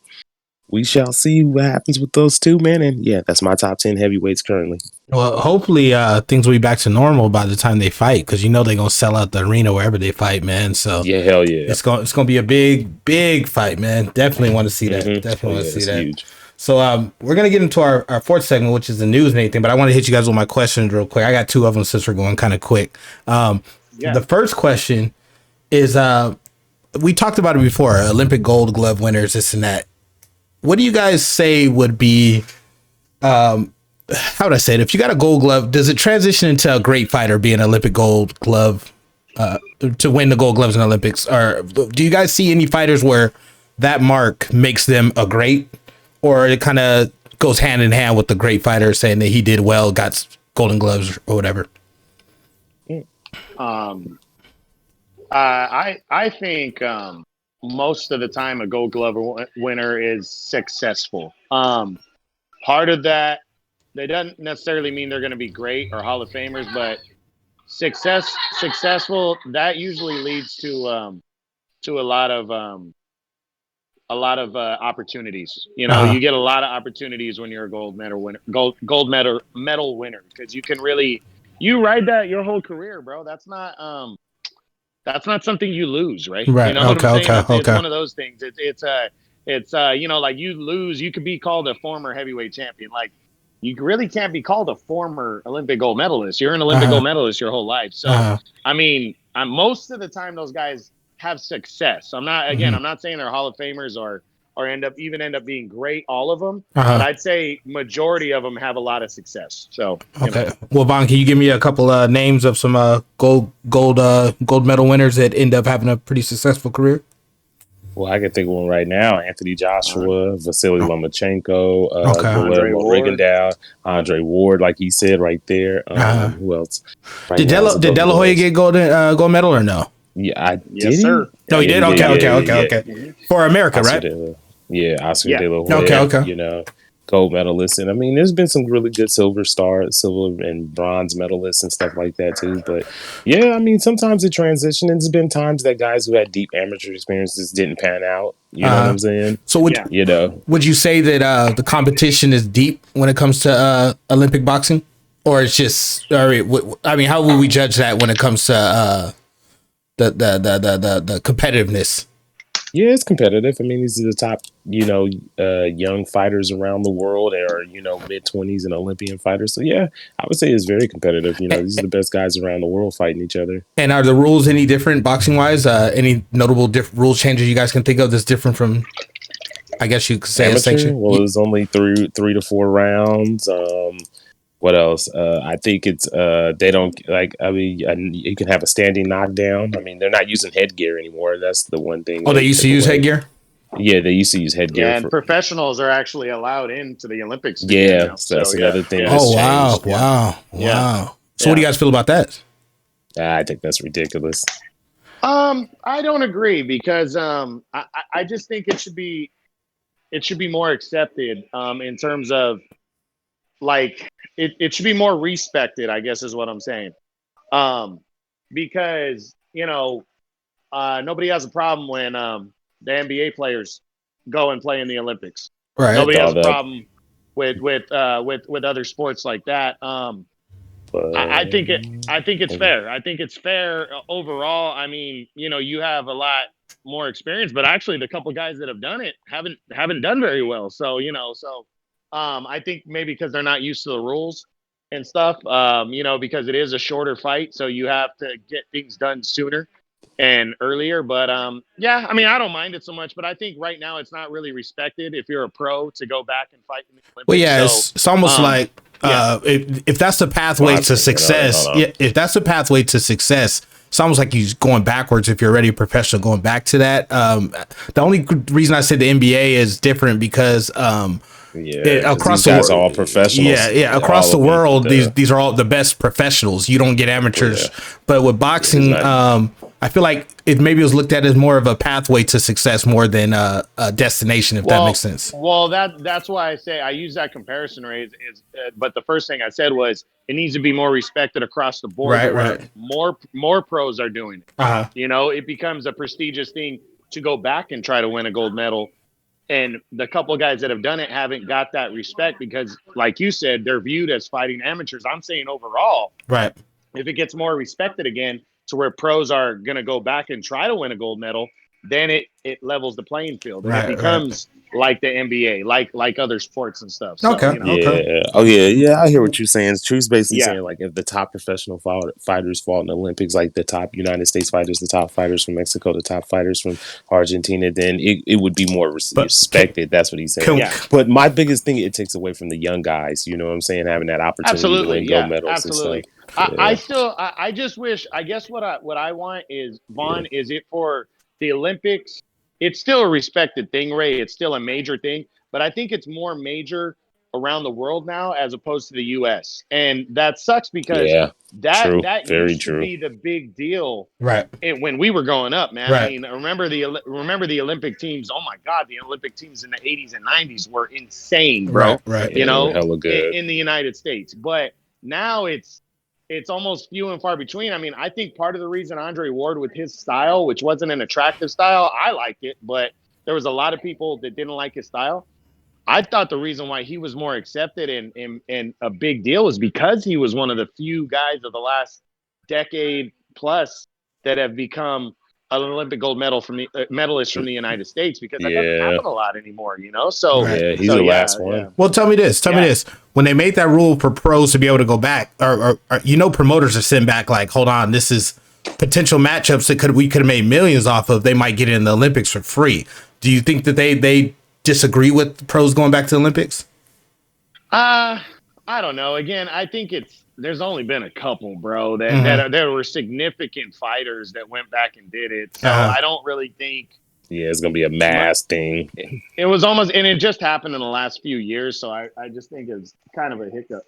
we shall see what happens with those two, man. And that's my top 10 heavyweights currently. Well, hopefully things will be back to normal by the time they fight, because they're gonna sell out the arena wherever they fight, man. So hell yeah, it's gonna be a big fight, man. Definitely want to see that. Definitely want to see that. Huge. So we're gonna get into our 4th segment, which is the news and anything. But I want to hit you guys with my questions real quick. I got 2 of them since we're going kind of quick. The first question is we talked about it before. Olympic gold glove winners, this and that. What do you guys say would be, how would I say it? If you got a gold glove, does it transition into a great fighter being an Olympic gold glove to win the gold gloves in the Olympics? Or do you guys see any fighters where that mark makes them a great, or it kind of goes hand in hand with the great fighter saying that he did well, got golden gloves or whatever? I think most of the time a gold glove winner is successful. Part of that, they doesn't necessarily mean they're going to be great or Hall of Famers, but successful, that usually leads to a lot of opportunities. You get a lot of opportunities when you're a gold medal winner, gold medal winner, because you can really, you ride that your whole career, bro. That's not something you lose, right? Right. You know what I'm saying? It's one of those things. It's like you lose, you could be called a former heavyweight champion. Like, you really can't be called a former Olympic gold medalist. You're an Olympic gold medalist your whole life. So, I mean, most of the time those guys have success. I'm not saying they're Hall of Famers or end up being great, all of them. But I'd say majority of them have a lot of success. So Well, Vaughn, can you give me a couple names of some gold medal winners that end up having a pretty successful career? Well, I can think of one right now: Anthony Joshua, Vasily Lomachenko, Rigondeaux, Andre Ward, like he said right there. Who else? Right, did De La Hoya get gold medal or no? Yeah, yes, sir. No, he did. Okay. For America, Oscar right? Oscar De La Hoya. Okay. Gold medalist, and I mean, there's been some really good silver and bronze medalists and stuff like that too. But I mean, sometimes it transitions. There's been times that guys who had deep amateur experiences didn't pan out. You know what I'm saying? So would you say that the competition is deep when it comes to Olympic boxing, or it's just? I mean, how would we judge that when it comes to the competitiveness? Yeah, it's competitive. I mean, these are the young fighters around the world or, mid-20s and Olympian fighters. So, yeah, I would say it's very competitive. These are the best guys around the world fighting each other. And are the rules any different boxing wise? Any notable rule changes you guys can think of that's different from, I guess you could say, Amateur? a sanction? Well, it was only 3 to 4 rounds. What else? I think it's they don't you can have a standing knockdown. I mean, they're not using headgear anymore. That's the one thing. Oh, they used to use headgear? Yeah, they used to use headgear. Yeah, and professionals are actually allowed into the Olympics. Yeah, so that's another thing. Oh, wow. So what do you guys feel about that? I think that's ridiculous. I don't agree because I just think it should be more accepted in terms of like it should be more respected, I guess is what I'm saying. Because nobody has a problem when the NBA players go and play in the Olympics. Right. Nobody has a problem with other sports like that. I think it's fair. I think it's fair overall. I mean, you have a lot more experience, but actually the couple guys that have done it haven't done very well. So, I think maybe because they're not used to the rules and stuff, because it is a shorter fight. So you have to get things done sooner and earlier. But yeah, I mean, I don't mind it so much, but I think right now it's not really respected if you're a pro to go back and fight in the Olympics. Well, yeah, it's almost like if that's the pathway to success, if that's the pathway to success, it's almost like you're going backwards if you're already a professional going back to that. The only reason I said the NBA is different because across the world, all professionals. Yeah, across the world, these are all the best professionals. You don't get amateurs, but with boxing, I feel like it maybe was looked at as more of a pathway to success more than a destination, if that makes sense. Well, that's why I say I use that comparison rate. But the first thing I said was it needs to be more respected across the board. Right. More pros are doing it. It becomes a prestigious thing to go back and try to win a gold medal. And the couple of guys that have done it haven't got that respect because, like you said, they're viewed as fighting amateurs. I'm saying overall, right? If it gets more respected again to where pros are going to go back and try to win a gold medal, then it levels the playing field. And it becomes like the NBA, like other sports and stuff. So, okay. Yeah. Oh, yeah. I hear what you're saying. True's basically saying, like, if the top professional fighters fought in the Olympics, like the top United States fighters, the top fighters from Mexico, the top fighters from Argentina, then it would be more respected. That's what he's saying. But my biggest thing, it takes away from the young guys, you know what I'm saying, having that opportunity to win gold medals and stuff. I just wish, I guess what I want is, Vaughn, is it for the Olympics? It's still a respected thing, Ray. It's still a major thing, but I think it's more major around the world now as opposed to the U.S. And that sucks because that used to be the big deal, right? When we were growing up, man. Right. I mean, remember the Olympic teams? Oh my God, the Olympic teams in the 80s and 90s were insane, bro. Right. Hella good in the United States, but now it's almost few and far between. I mean, I think part of the reason Andre Ward with his style, which wasn't an attractive style, I liked it, but there was a lot of people that didn't like his style. I thought the reason why he was more accepted and a big deal is because he was one of the few guys of the last decade plus that have become an Olympic gold medalist from the United States, because that doesn't happen a lot anymore, So he's the last one. Yeah. Well, tell me this. When they made that rule for pros to be able to go back, or promoters are sitting back like, hold on, this is potential matchups that we could have made millions off of. They might get in the Olympics for free. Do you think that they disagree with pros going back to the Olympics? I don't know. Again, I think there's only been a couple, bro, that there were significant fighters that went back and did it. So I don't really think. Yeah, it's going to be a mass thing. It was almost, and it just happened in the last few years. So I just think it's kind of a hiccup.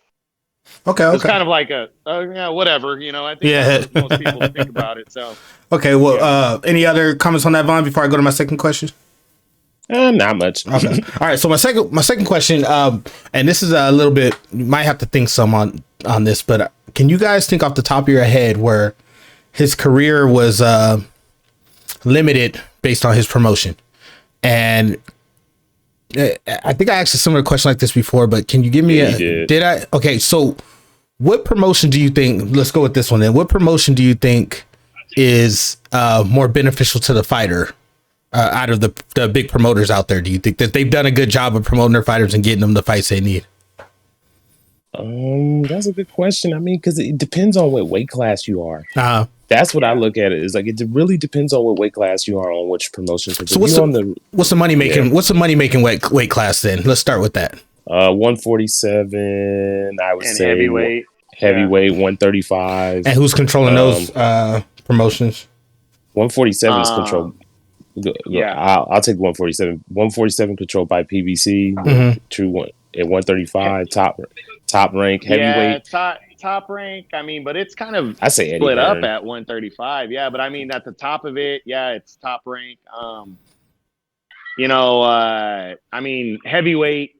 Okay. It's kind of like whatever, I think that's what most people think about it. So. Okay. Well, any other comments on that, Vaughn, before I go to my second question? Not much. Okay. All right. So my second question, and this is a little bit, you might have to think some on this, but can you guys think off the top of your head where his career was limited based on his promotion? And I think I asked a similar question like this before, but can you give me did I? Okay. So what promotion do you think, let's go with this one then. What promotion do you think is more beneficial to the fighter? out of the big promoters out there? Do you think that they've done a good job of promoting their fighters and getting them the fights they need? That's a good question. I mean, because it depends on what weight class you are. That's what I look at. It is like it really depends on what weight class you are on which promotion. So what's the money making? What's the money making weight class then? Let's start with that. 147. I would say heavyweight 135. And who's controlling those promotions? 147 is controlled. Yeah, I'll take 147. 147 controlled by PBC. True one at 135. Top rank heavyweight. Yeah, top rank. I mean, but it's kind of I say split up at 135. Yeah, but I mean at the top of it, yeah, it's top rank. I mean, heavyweight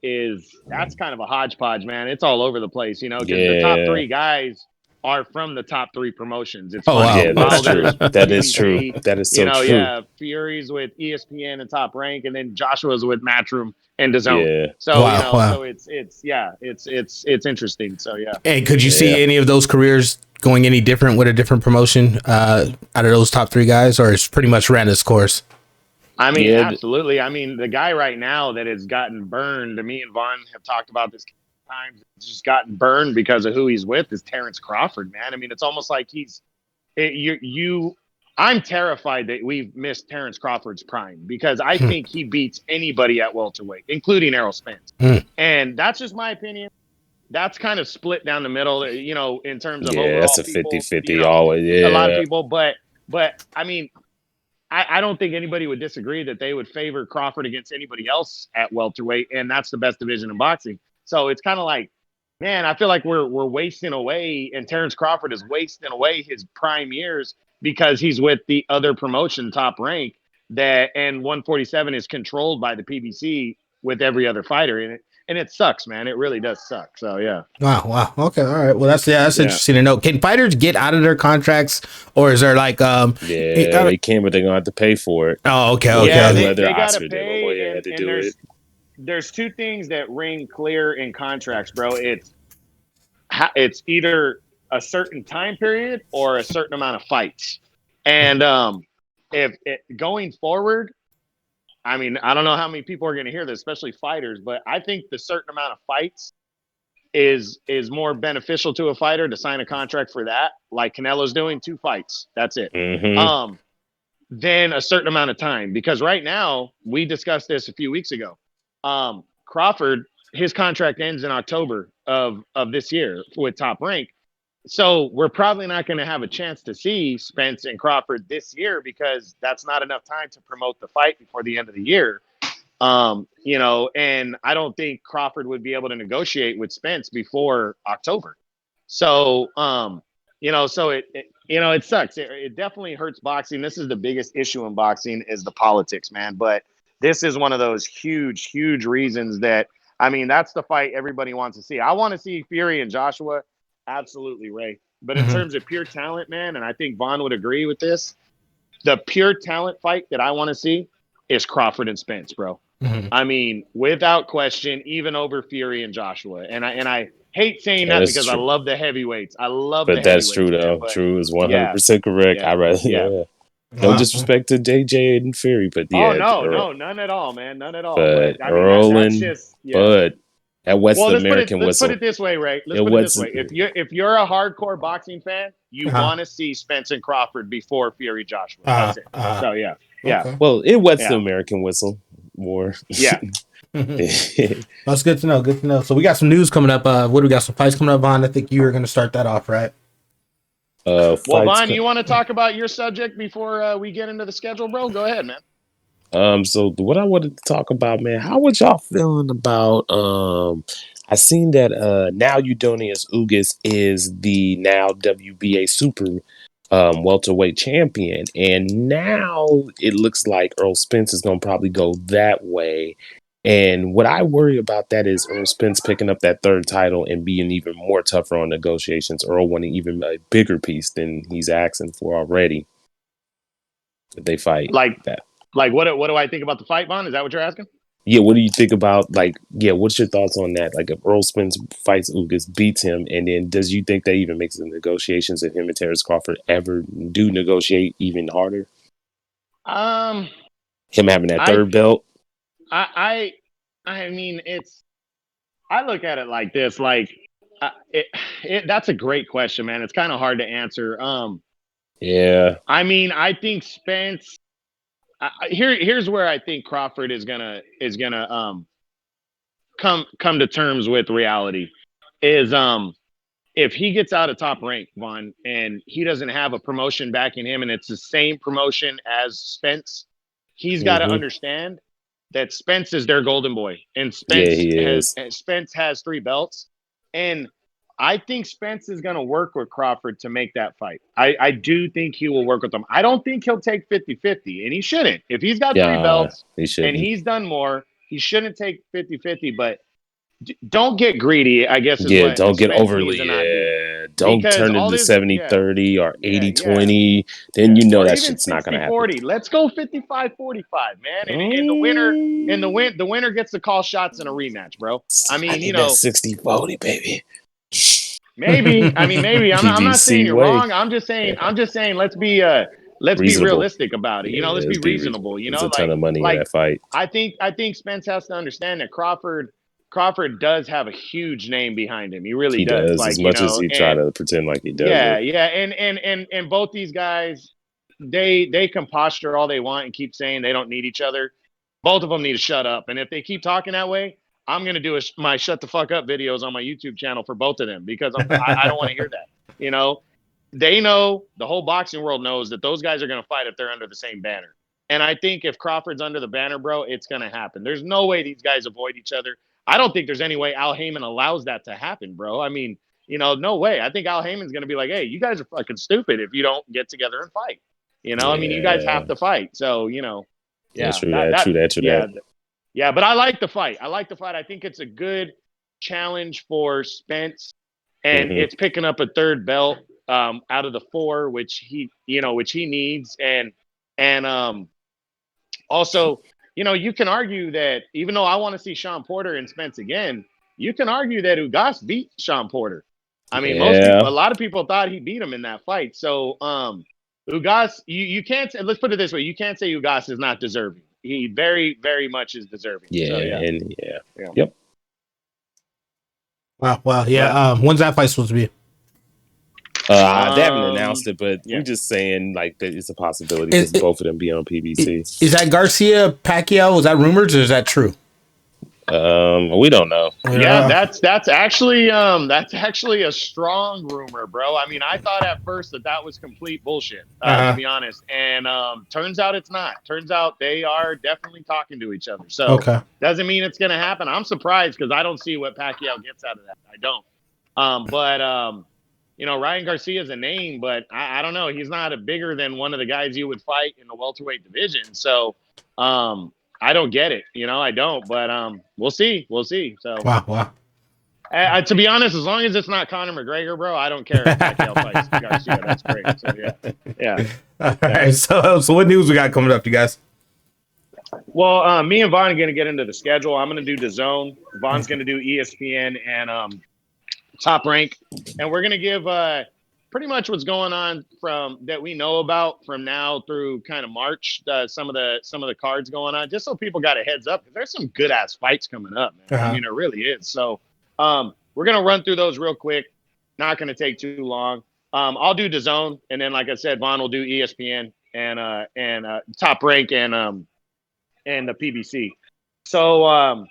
that's kind of a hodgepodge, man. It's all over the place, because the top three guys are from the top three promotions. It's yeah, that's true. That is true. That is so true. Yeah, Fury's with ESPN and Top Rank, and then Joshua's with Matchroom and DAZN. Yeah. So so it's interesting. So yeah. Hey, could you see any of those careers going any different with a different promotion out of those top three guys, or it's pretty much ran its course? I mean, absolutely. I mean, the guy right now that has gotten burned, me and Vaughn have talked about this times, just gotten burned because of who he's with is Terrence Crawford, man. I mean, it's almost like I'm terrified that we've missed Terrence Crawford's prime because I think he beats anybody at welterweight, including Errol Spence. And that's just my opinion. That's kind of split down the middle, in terms of overall that's a 50-50 always. Yeah. A lot of people, but I mean, I don't think anybody would disagree that they would favor Crawford against anybody else at welterweight, and that's the best division in boxing. So it's kind of like, man, I feel like we're wasting away, and Terrence Crawford is wasting away his prime years because he's with the other promotion, Top Rank, and 147 is controlled by the PBC with every other fighter in it. And it sucks, man. It really does suck. So yeah. Wow. Okay. All right. Well, that's interesting to know. Can fighters get out of their contracts, or is there like they can, but they're gonna have to pay for it. Oh, okay. Yeah, they gotta pay. And there's two things that ring clear in contracts, bro. It's either a certain time period or a certain amount of fights. And going forward, I mean, I don't know how many people are going to hear this, especially fighters, but I think the certain amount of fights is more beneficial to a fighter to sign a contract for that, like Canelo's doing, 2 fights. That's it. Then a certain amount of time, because right now we discussed this a few weeks ago. Crawford, his contract ends in October of this year with Top Rank. So we're probably not going to have a chance to see Spence and Crawford this year because that's not enough time to promote the fight before the end of the year. And I don't think Crawford would be able to negotiate with Spence before October. So, it sucks. It definitely hurts boxing. This is the biggest issue in boxing is the politics, man. But this is one of those huge, huge reasons that, I mean, that's the fight everybody wants to see. I want to see Fury and Joshua. Absolutely, Ray. But in terms of pure talent, man, and I think Vaughn would agree with this, the pure talent fight that I want to see is Crawford and Spence, bro. I mean, without question, even over Fury and Joshua. And I hate saying that because true. I love the heavyweights. But that's true, though. True is 100% correct. No disrespect to JJ and Fury, but no, none at all, man. None at all. But Earl and Bud. At West American Whistle. Let's put it this way, Ray. If you're a hardcore boxing fan, you want to see Spence and Crawford before Fury Joshua. That's it. So yeah. Okay. Well, it was the American Whistle War. Yeah. That's good to know. Good to know. So we got some news coming up. What do we got? Some fights coming up, Vaughn. I think you were going to start that off, right? Well, Vaughn, you want to talk about your subject before we get into the schedule, bro? Go ahead, man. So what I wanted to talk about, man, how was y'all feeling about I seen that now Udonius Ugas is the now WBA super welterweight champion, and now it looks like Earl Spence is gonna probably go that way. And what I worry about that is Earl Spence picking up that 3rd title and being even more tougher on negotiations. Earl wanting even a bigger piece than he's asking for already. If they fight like that. Like, what do I think about the fight, Vaughn? Is that what you're asking? Yeah, what do you think about, what's your thoughts on that? Like, if Earl Spence fights Ugas, beats him, and then does you think that even makes the negotiations if him and Terrence Crawford ever do negotiate even harder? Him having that I third belt. I mean, I look at it like this. Like, that's a great question, man. It's kind of hard to answer. Yeah. I mean, I think Spence. Here's where I think Crawford is gonna come to terms with reality. Is if he gets out of Top Rank, Vaughn, and he doesn't have a promotion backing him, and it's the same promotion as Spence, he's got to Mm-hmm. understand that Spence is their golden boy, and Yeah, he is. Spence has 3 belts, and I think Spence is going to work with Crawford to make that fight. I do think he will work with him. I don't think he'll take 50-50, and he shouldn't. If he's got 3 Yeah, belts he and shouldn't. he's done more, he shouldn't take 50-50, but don't get greedy, I guess, is Yeah, what don't get Spence needs overly. to not do. Yeah, don't Because turn all into this, 70-30 or yeah, 80-20. Then yeah. you know Or that even shit's not gonna happen. 60-40. Let's go 55-45, man. And the winner gets to call shots in a rematch, bro. I I mean, need that 60-40, baby. maybe. I mean, maybe. I'm not saying PBC you're way. wrong. I'm just saying. Yeah. I'm just saying. Let's be Reasonable. realistic about it. Yeah, Let's let's be be reasonable. reasonable. There's a ton of money in that fight. I think Spence has to understand that Crawford does have a huge name behind him. He really He does. does, as much as he try And to pretend like he yeah, doesn't. yeah. And both these guys, they can posture all they want and keep saying they don't need each other. Both of them need to shut up. And if they keep talking that way, I'm gonna do my shut the fuck up videos on my YouTube channel for both of them because I don't want to hear that. You know, they know, the whole boxing world knows that those guys are gonna fight if they're under the same banner. And I think if Crawford's under the banner, bro, it's gonna happen. There's no way these guys avoid each other. I don't think there's any way Al Heyman allows that to happen, bro. I mean, no way. I think Al Heyman's going to be like, hey, you guys are fucking stupid if you don't get together and fight. I mean, you guys Yeah. have to fight. So, Yeah, yeah, true that. yeah. But I like the fight. I think it's a good challenge for Spence, and Mm-hmm. it's picking up a third belt out of the 4, which he needs, and also, you can argue that even though I want to see Sean Porter and Spence again, you can argue that Ugas beat Sean Porter. I mean, a Yeah. lot of people thought he beat him in that fight. So, Ugas, you can't say, let's put it this way, you can't say Ugas is not deserving. He very, very much is deserving. Yeah, So, yeah. and Yeah. Yep. Wow. Yeah. When's that fight supposed to be? They haven't announced it, but yeah. we're just saying like that it's a possibility because both of them be on PBC. Is that Garcia Pacquiao? Was that rumors or is that true? We don't know. Yeah, that's actually a strong rumor, bro. I mean, I thought at first that was complete bullshit, to be honest. And turns out it's not. Turns out they are definitely talking to each other. So doesn't mean it's gonna happen. I'm surprised because I don't see what Pacquiao gets out of that. I don't. But Ryan Garcia is a name, but I don't know. He's not bigger than one of the guys you would fight in the welterweight division. So I don't get it. I don't. But we'll see. We'll see. So wow. To be honest, as long as it's not Conor McGregor, bro, I don't care if Pacquiao fights Garcia. That's great. So yeah. All right. So what news we got coming up, you guys? Well, me and Vaughn are going to get into the schedule. I'm going to do DAZN. Vaughn's going to do ESPN and Top Rank, and we're going to give pretty much what's going on from that we know about from now through kind of March. Some of the cards going on, just so people got a heads up, because there's some good ass fights coming up, man. I mean, it really is. So we're going to run through those real quick. Not going to take too long. I'll do DAZN, and then, like I said, Vaughn will do ESPN and Top Rank and the PBC. So on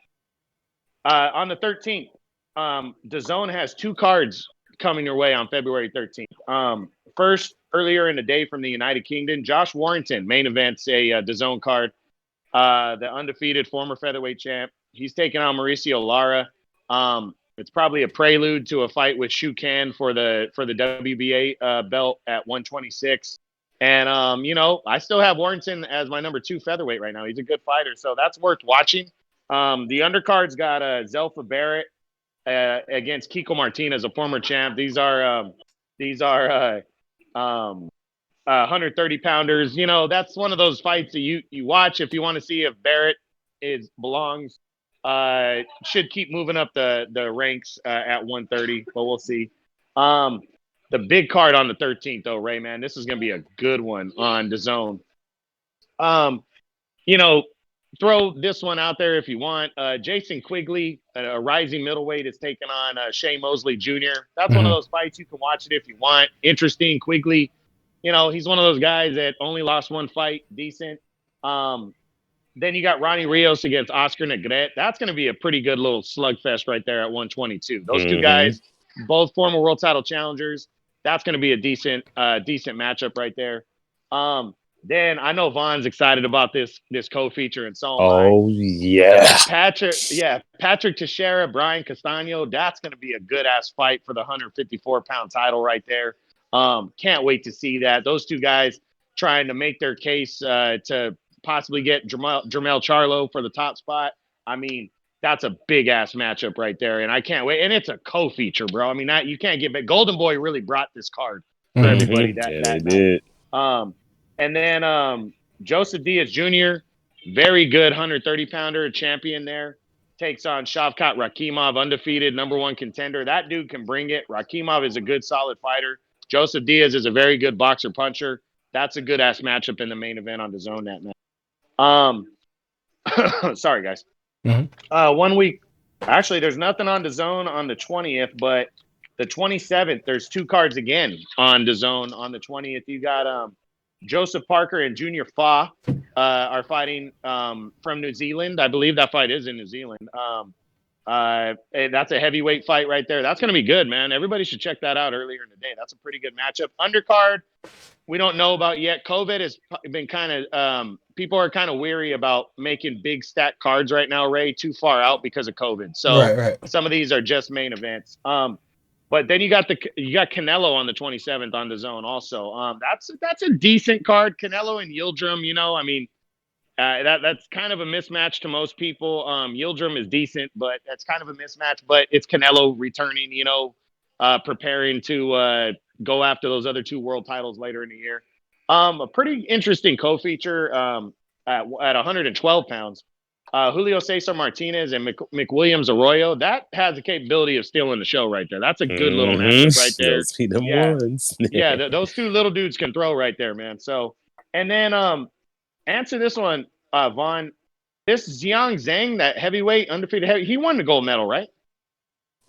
the 13th, DAZN has 2 cards coming your way on February 13th. First, earlier in the day from the United Kingdom, Josh Warrington main events a DAZN card. The undefeated former featherweight champ. He's taking on Mauricio Lara. It's probably a prelude to a fight with Shu Kan for the WBA belt at 126. And I still have Warrington as my number 2 featherweight right now. He's a good fighter, so that's worth watching. The undercard's got Zelfa Barrett against Kiko Martinez, a former champ. These are 130 pounders. That's one of those fights that you watch if you want to see if Barrett belongs. Should keep moving up the ranks at 130, but we'll see. The big card on the 13th, though, Ray, man, this is going to be a good one on DAZN. you know, throw this one out there if you want. Jason Quigley, a rising middleweight, is taking on Shea Mosley Jr. That's one of Mhm. those fights you can watch it if you want. Interesting. Quigley, he's one of those guys that only lost one fight, decent. Um, then you got Ronnie Rios against Oscar Negret. That's going to be a pretty good little slugfest right there at 122. Those two Mm-hmm. guys, both former world title challengers. That's going to be a decent matchup right there. Um, then I know Vaughn's excited about this co-feature, and so am I. Oh yeah. Patrick Teixeira, Brian Castano. That's going to be a good ass fight for the 154-pound title right there. Can't wait to see that. Those two guys trying to make their case to possibly get Jermel Charlo for the top spot. I mean, that's a big ass matchup right there, and I can't wait. And it's a co-feature, bro. I mean, that you can't get back. Golden Boy really brought this card for Mhm. everybody Mm-hmm. that Yeah, they that night. did. And then Joseph Diaz Jr., very good 130 pounder champion there, takes on Shavkat Rakimov, undefeated number one contender. That dude can bring it. Rakimov is a good, solid fighter. Joseph Diaz is a very good boxer puncher. That's a good ass matchup in the main event on the zone that night. Sorry guys. Mhm. 1 week. Actually, there's nothing on the zone on the 20th, but the 27th, there's two cards again on the zone on the 20th. You got Joseph Parker and Junior Fa are fighting from New Zealand. I believe that fight is in New Zealand. That's a heavyweight fight right there. That's going to be good, man. Everybody should check that out earlier in the day. That's a pretty good matchup. Undercard, we don't know about yet. COVID has been kind of people are kind of weary about making big stack cards right now, Ray, too far out because of COVID. So Right. some of these are just main events. But then you got Canelo on the 27th on the zone also. That's a decent card. Canelo and Yildirim, I mean, that's kind of a mismatch to most people. Yildirim is decent, but that's kind of a mismatch. But it's Canelo returning, preparing to go after those other two world titles later in the year. A pretty interesting co-feature at 112 pounds. Julio Cesar Martinez and McWilliams Arroyo. That has the capability of stealing the show right there. That's a good little matchup right Mm-hmm. there. Those be them Yeah, ones. yeah. Those two little dudes can throw right there, man. So, and then answer this one, Vaughn. This Xiang Zhang, that heavyweight, undefeated heavy, he won the gold medal, right?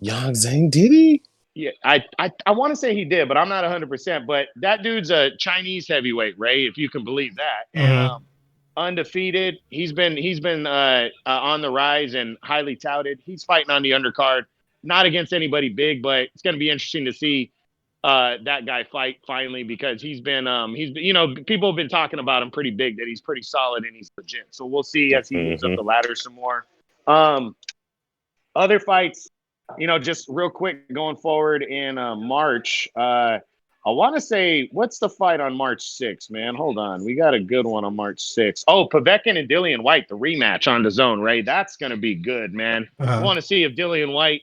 Yang Zhang, did he? Yeah, I want to say he did, but I'm not 100%. But that dude's a Chinese heavyweight, Ray, if you can believe that. And Mhm. undefeated. He's been on the rise and highly touted. He's fighting on the undercard, not against anybody big, but it's going to be interesting to see that guy fight finally because people have been talking about him pretty big, that he's pretty solid and he's legit. So we'll see as he moves up Mm-hmm. the ladder some more. Other fights, just real quick going forward in March. I want to say, what's the fight on March 6th, man? Hold on. We got a good one on March 6th. Oh, Povetkin and Dillian White, the rematch on the zone, right? That's going to be good, man. We Uh-huh. want to see if Dillian White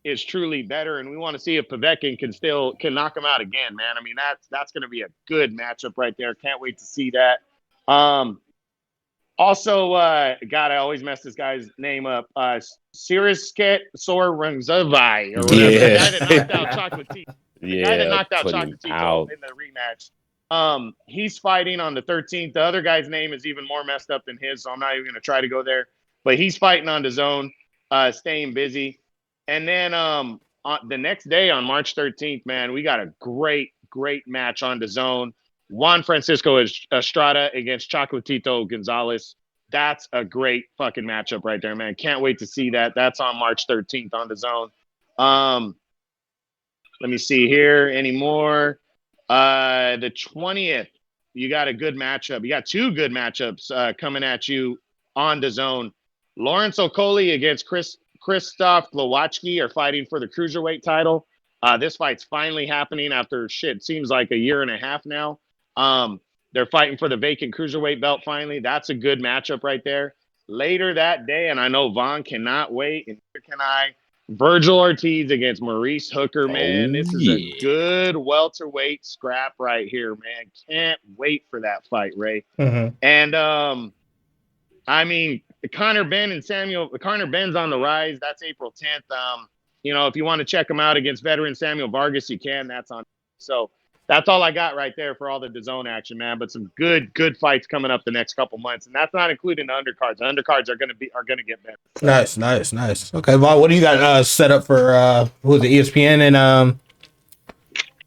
is truly better, and we want to see if Povetkin can knock him out again, man. I mean, that's going to be a good matchup right there. Can't wait to see that. Also, God, I always mess this guy's name up. Sirisket Sorangzavai or whatever. The guy that knocked out Yeah. Chocolatito. The guy that Yeah, knocked out put him Chocolatito out. in the rematch. He's fighting on the 13th. The other guy's name is even more messed up than his, so I'm not even going to try to go there. But he's fighting on the zone, staying busy. And then on the next day on March 13th, man, we got a great match on the zone. Juan Francisco Estrada against Chocolatito Gonzalez. That's a great fucking matchup right there, man. Can't wait to see that. That's on March 13th on the zone. Let me see here anymore. The 20th, you got a good matchup. You got two good matchups coming at you on the zone. Lawrence Okoli against Krzysztof Glowacki are fighting for the cruiserweight title. This fight's finally happening after seems like a year and a half now. They're fighting for the vacant cruiserweight belt finally. That's a good matchup right there. Later that day, and I know Vaughn cannot wait, and neither can I. Virgil Ortiz against Maurice Hooker, man. Oh This is a yeah. good welterweight scrap right here, man. Can't wait for that fight, Ray. Mhm. And I mean, Connor Ben's on the rise. That's April 10th. If you want to check him out against veteran Samuel Vargas, you can. That's on. So That's all I got right there for all the DAZN action, man. But some good fights coming up the next couple months, and that's not including the undercards. The undercards are gonna get better. So. Nice. Okay, Vaughn, what do you got set up for who was it, ESPN and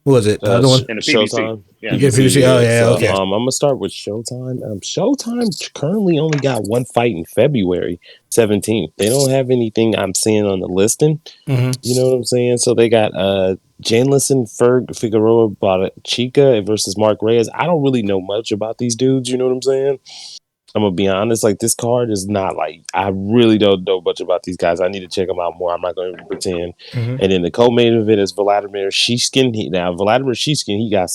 who was it? The other one? In the PBC, Showtime, yeah. Yeah, PBC. PBC. Oh Yeah, yeah, so okay. I'm gonna start with Showtime. Showtime currently only got one fight in February 17th. They don't have anything I'm seeing on the listing. Mm-hmm. You know what I'm saying? So they got Janelison Figueroa Chica versus Mark Reyes. I don't really know much about these dudes. You know what I'm saying? I'm gonna be honest. Like this card is not like I really don't know much about these guys. I need to check them out more. I'm not going to pretend. Mm-hmm. And then the co-main event is Vladimir Shishkin. Now Vladimir Shishkin, he got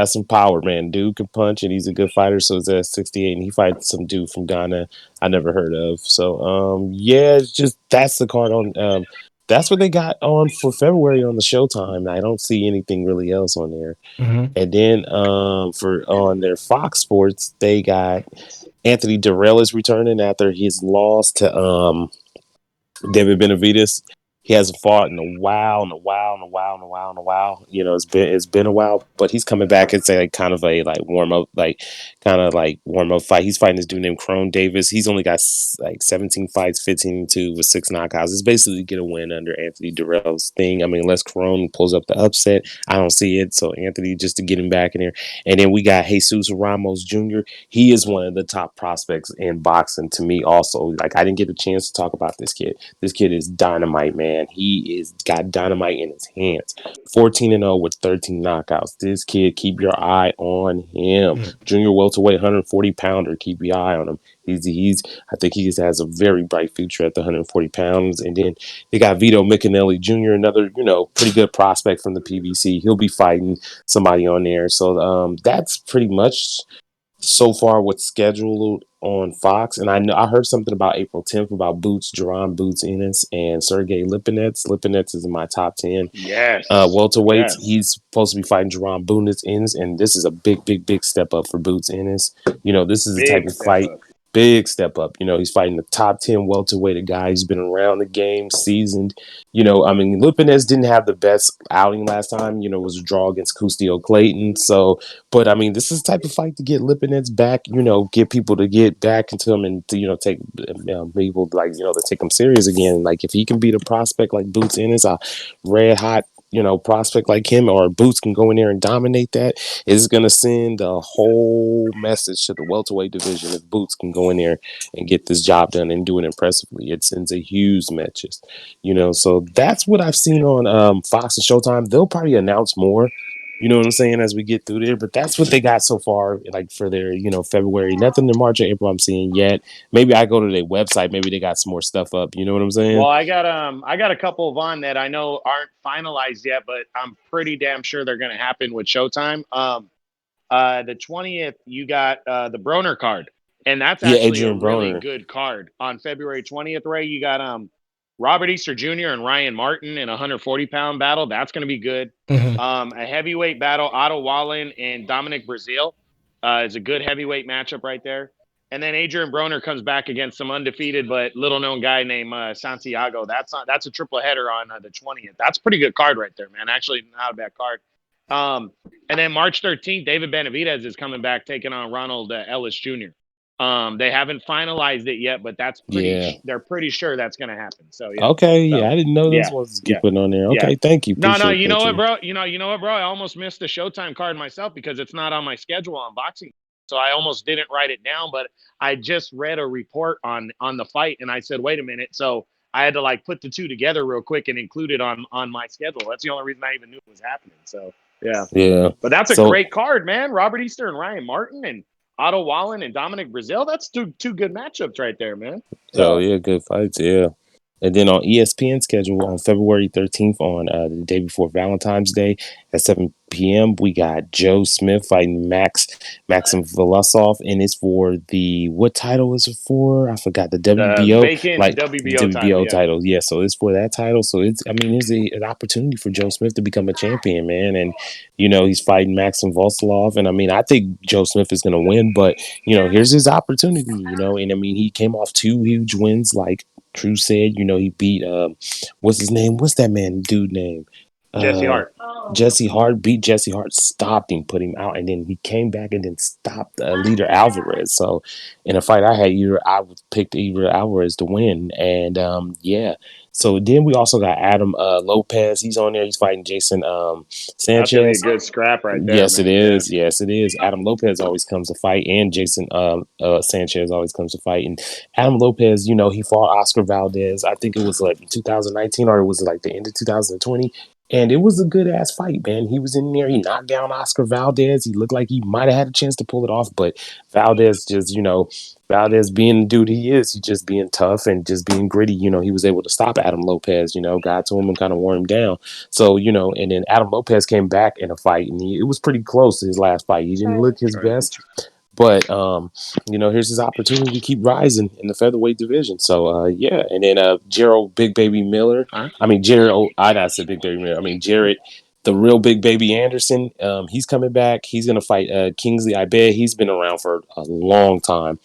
some power, man. Dude can punch, and he's a good fighter. So it's at 68, and he fights some dude from Ghana I never heard of. So yeah, it's just that's the card on. That's what they got on for February on the Showtime. I don't see anything really else on there. Mm-hmm. And then for on their Fox Sports, they got Anthony Durrell is returning after his loss to David Benavidez. He hasn't fought in a while. You know, it's been a while, but he's coming back. It's a kind of a warm up fight. He's fighting this dude named Crone Davis. He's only got 17 fights, 15-2 with 6 knockouts. It's basically get a win under Anthony Durrell's thing. I mean, unless Crone pulls up the upset, I don't see it. So Anthony just to get him back in there. And then we got Jesus Ramos Jr. He is one of the top prospects in boxing to me. Also, like I didn't get a chance to talk about this kid. This kid is dynamite, man. He is got dynamite in his hands. 14-0 with 13 knockouts. This kid, keep your eye on him. Junior welterweight, 140-pounder. Keep your eye on him. He's. I think he has a very bright future at the 140 pounds. And then they got Vito Mickinelli Jr., another pretty good prospect from the PBC. He'll be fighting somebody on there. So that's pretty much so far what's scheduled on Fox. And I heard something about April 10th about Jerron Boots Ennis and Sergey Lipinets. Lipinets is in my top 10 Yes. welterweights. Yes. He's supposed to be fighting Jerron Boots Ennis, and this is a big step up for Boots Ennis. This is the type Big of step fight. up. Big step up. He's fighting the top 10 welterweight, a guy who's been around the game, seasoned. I mean, Lupinez didn't have the best outing last time. It was a draw against Custio Clayton. So, but I mean, this is the type of fight to get Lipinets back, get people to get back into him and to, take people to take him serious again. Like if he can beat a prospect like Boots Ennis, a red hot prospect like him, or Boots can go in there and dominate that, is going to send a whole message to the welterweight division if Boots can go in there and get this job done and do it impressively. It sends a huge message, so that's what I've seen on Fox and Showtime. They'll probably announce more, you know what I'm saying, as we get through there, but that's what they got so far, like for their, February. Nothing in March or April I'm seeing yet. Maybe I go to their website, maybe they got some more stuff up, you know what I'm saying? Well, I got a couple of on that I know aren't finalized yet, but I'm pretty damn sure they're going to happen with Showtime. The 20th, you got the Broner card, and that's Yeah, actually a Adrian really Broner. good card. On February 20th, Ray, you got Robert Easter Jr. and Ryan Martin in a 140-pound battle. That's going to be good. Mm-hmm. A heavyweight battle, Otto Wallen and Dominic Brazil is a good heavyweight matchup right there. And then Adrian Broner comes back against some undefeated but little-known guy named Santiago. That's a triple header on the 20th. That's a pretty good card right there, man. Actually, not a bad card. And then March 13th, David Benavidez is coming back taking on Ronald Ellis Jr. They haven't finalized it yet, but they're pretty sure that's going to happen. So yeah. Okay, so, yeah, I didn't know this yeah, was yeah, putting on there. Okay, yeah. thank you. No, Appreciate you that, know what, Jim. bro? You know what, bro? I almost missed the Showtime card myself because it's not on my schedule on boxing. So I almost didn't write it down, but I just read a report on the fight and I said, wait a minute. So I had to put the two together real quick and include it on my schedule. That's the only reason I even knew it was happening. So yeah. Yeah. But that's a great card, man. Robert Easter and Ryan Martin and Otto Wallen and Dominic Brazil. That's two good matchups right there, man. So yeah, good fights, yeah. And then on ESPN schedule on February 13th, on the day before Valentine's Day at 7 p.m., we got Joe Smith fighting Maxim Vlasov, and it's for what title is it for? I forgot, the WBO, vacant WBO title. Yeah, so it's for that title. So it's an opportunity for Joe Smith to become a champion, man. And he's fighting Maxim Vlasov, and I mean, I think Joe Smith is going to win, but here's his opportunity. And I mean, he came off 2 huge wins, like True said, he beat what's his name? What's that dude name? Jesse Hart. Jesse Hart beat Jesse Hart, stopped him, put him out, and then he came back and then stopped Leader Alvarez. So in a fight I had, I would pick Leader Alvarez to win, and yeah. So then we also got Adam Lopez. He's on there. He's fighting Jason That's gonna be a Sanchez. good scrap right there, Yes, it man. Yeah. is. Yes, it is. Adam Lopez always comes to fight, and Jason Sanchez always comes to fight. And Adam Lopez, he fought Oscar Valdez. I think it was like 2019, or it was like the end of 2020. And it was a good ass fight, man. He was in there. He knocked down Oscar Valdez. He looked like he might have had a chance to pull it off, but Valdez just, Valdez being the dude he is, he just being tough and just being gritty. He was able to stop Adam Lopez. Got to him and kind of wore him down. So, and then Adam Lopez came back in a fight, and it was pretty close to his last fight. He didn't look his best, but here's his opportunity to keep rising in the featherweight division. So yeah, and then Gerald Big Baby Miller. Huh? I mean Jared. I not said Big Baby Miller. I mean Jared, the real Big Baby Anderson. He's coming back. He's gonna fight Kingsley. I bet he's been around for a long time.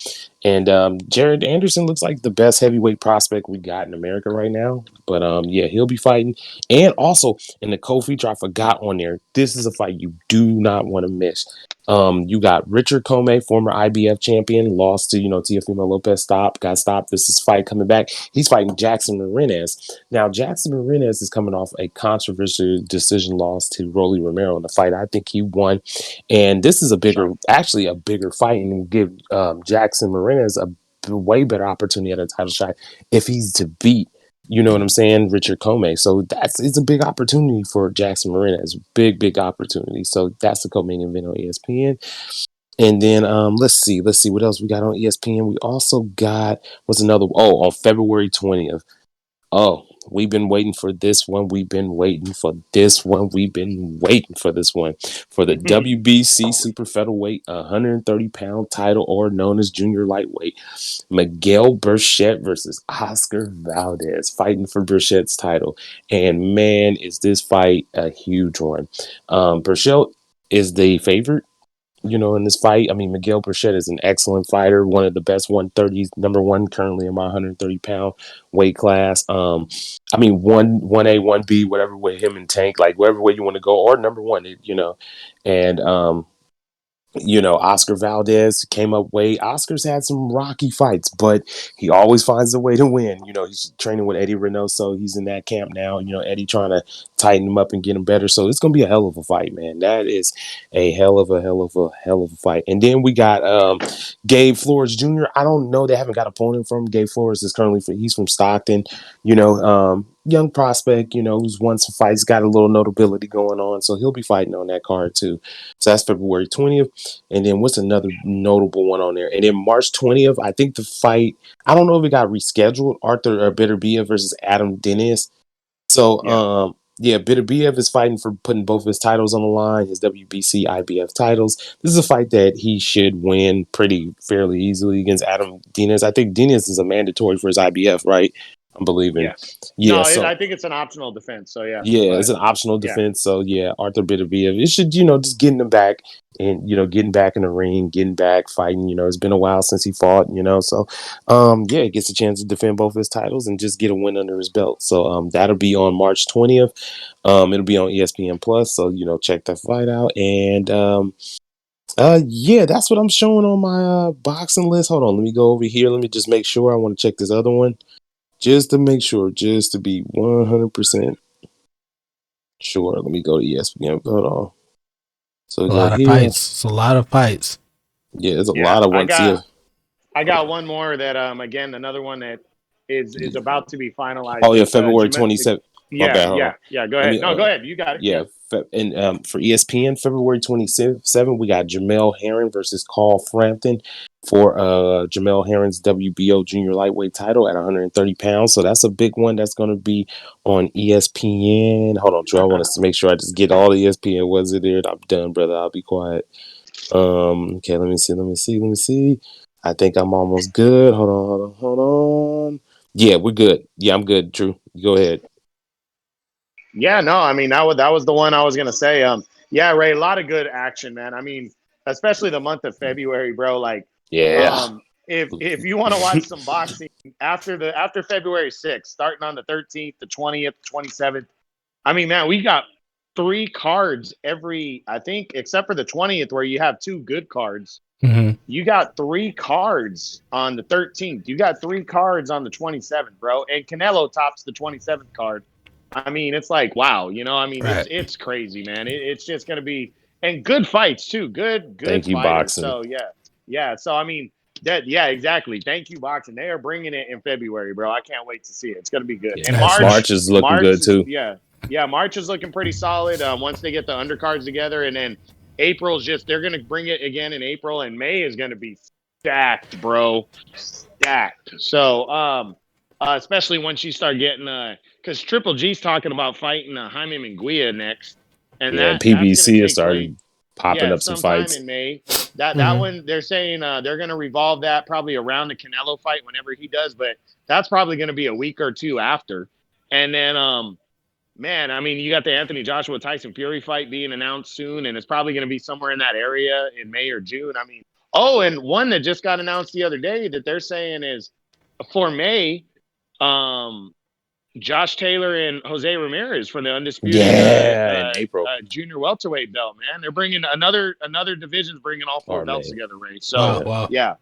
And Jared Anderson looks like the best heavyweight prospect we got in America right now. But yeah, he'll be fighting. And also in the co-feature, I forgot on there. This is a fight you do not want to miss. You got Richard Comey, former IBF champion, lost to Teofimo Lopez. Got stopped. This is fight coming back. He's fighting Jackson Marinez. Now Jackson Marinez is coming off a controversial decision loss to Rolly Romero in the fight. I think he won, and this is a bigger fight, and will give Jackson Marinez a way better opportunity at a title shot if he's to beat. You know what I'm saying? Richard Comey. So it's a big opportunity for Jackson Marinez. Big opportunity. So that's the co-main event on ESPN. And then let's see what else we got on ESPN. We also got on February 20th. Oh, we've been waiting for this one. We've been waiting for this one. We've been waiting for this one. For the WBC Super Featherweight 130-pound title, or known as Junior Lightweight. Miguel Burchett versus Oscar Valdez, fighting for Burchett's title. And man, is this fight a huge one. Burchett is the favorite, in this fight. I mean, Miguel Burchett is an excellent fighter, one of the best 130s, number one currently in my 130-pound weight class. I mean, 1A, 1B, whatever way him and Tank, like whatever way you want to go, or number one, and Oscar Valdez came up weight. Oscar's had some rocky fights, but he always finds a way to win. He's training with Eddie Reynoso. He's in that camp now. Eddie trying to tighten him up and get him better. So it's going to be a hell of a fight, man. That is a hell of a fight. And then we got Gabe Flores Jr. I don't know. They haven't got an opponent from him. Gabe Flores is he's from Stockton, young prospect, who's won some fights, got a little notability going on. So he'll be fighting on that card too. So that's February 20th. And then what's another notable one on there? And then March 20th, I think the fight, I don't know if it got rescheduled, Arthur Beterbiev versus Adam Dennis. So, Beterbiev is fighting for putting both his titles on the line, his WBC, IBF titles. This is a fight that he should win pretty fairly easily against Adam Dennis. I think Dennis is a mandatory for his IBF, right? I'm believing. Yes. Yeah, no, so I think it's an optional defense. So yeah. yeah, it's an optional defense. So yeah, Arthur Beterbiev. It should, just getting him back and getting back in the ring, getting back fighting. It's been a while since he fought. So yeah, he gets a chance to defend both his titles and just get a win under his belt. So that'll be on March 20th. It'll be on ESPN Plus. So check that fight out. And yeah, that's what I'm showing on my boxing list. Hold on, let me go over here. Let me just make sure. I want to check this other one. Just to make sure, just to be 100% sure. Let me go to ESPN. Hold on. So we A go lot of here. fights. It's a lot of fights. Yeah, there's a lot of ones here. I got one more that again, another one that is about to be finalized. Oh yeah, February 27th. Yeah, bad, go ahead. Go ahead. You got it. Yeah. And for ESPN, February 27th, we got Jamel Herring versus Carl Frampton for Jamel Herring's WBO junior lightweight title at 130 pounds. So that's a big one. That's going to be on ESPN. Hold on, Drew. I want to make sure I just get all the ESPN. Was it there? I'm done, brother. I'll be quiet. Okay, let me see. I think I'm almost good. Hold on. Yeah, we're good. Yeah, I'm good, Drew. Go ahead. Yeah, no, I mean that was the one I was gonna say. Yeah, Ray, a lot of good action, man. I mean, especially the month of February, bro. Like, yeah. If you want to watch some boxing after February 6th, starting on the 13th, the 20th, 27th. I mean, man, we got 3 cards I think, except for the 20th where you have 2 good cards. Mm-hmm. You got 3 cards on the 13th. You got 3 cards on the 27th, bro. And Canelo tops the 27th card. I mean, it's like, wow, I mean, Right. it's crazy, man. It's just gonna be, and good fights too. Good Thank you, fighters. boxing. So yeah. So I mean, exactly. Thank you, boxing. They are bringing it in February, bro. I can't wait to see it. It's gonna be good. Yeah. And March is looking good too. Yeah, March is looking pretty solid. Once they get the undercards together, and then April's they're gonna bring it again in April, and May is gonna be stacked, bro. Stacked. So especially once you start getting because Triple G's talking about fighting Jaime Munguia next, and PBC has started popping up some fights in May. That one they're saying they're going to revolve that probably around the Canelo fight whenever he does, but that's probably going to be a week or two after. And then man, I mean, you got the Anthony Joshua Tyson Fury fight being announced soon, and it's probably going to be somewhere in that area in May or June. I mean, and one that just got announced the other day that they're saying is for May. Josh Taylor and Jose Ramirez for the undisputed in April junior welterweight belt, man. They're bringing another division's bringing all 4 belts together, Ray. So wow. yeah.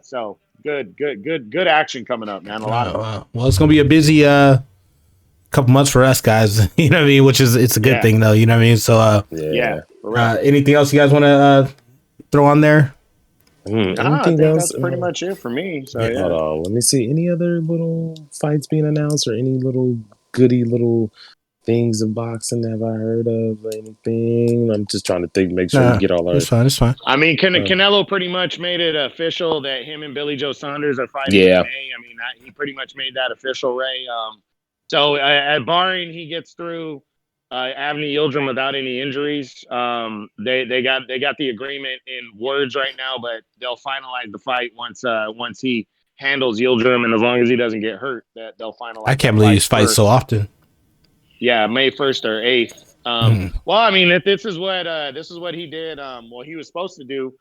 So good action coming up, man. A lot of wow. Well, it's gonna be a busy couple months for us guys. You know what I mean? Which is it's a good thing though. You know what I mean? So anything else you guys want to throw on there? I think that's pretty much it for me. So hold on, let me see. Any other little fights being announced, or any little goody little things of boxing have I heard of? Anything? I'm just trying to think, make sure we get all our. It's fine. I mean, Canelo pretty much made it official that him and Billy Joe Saunders are fighting in May. I mean, he pretty much made that official, Ray. So barring he gets through Avni Yildirim without any injuries, they got the agreement in words right now, but they'll finalize the fight once he handles Yildirim, and as long as he doesn't get hurt, that they'll finalize. I can't believe he's fighting so often. Yeah, May 1st or 8th. Well, I mean, this is what he did. He was supposed to do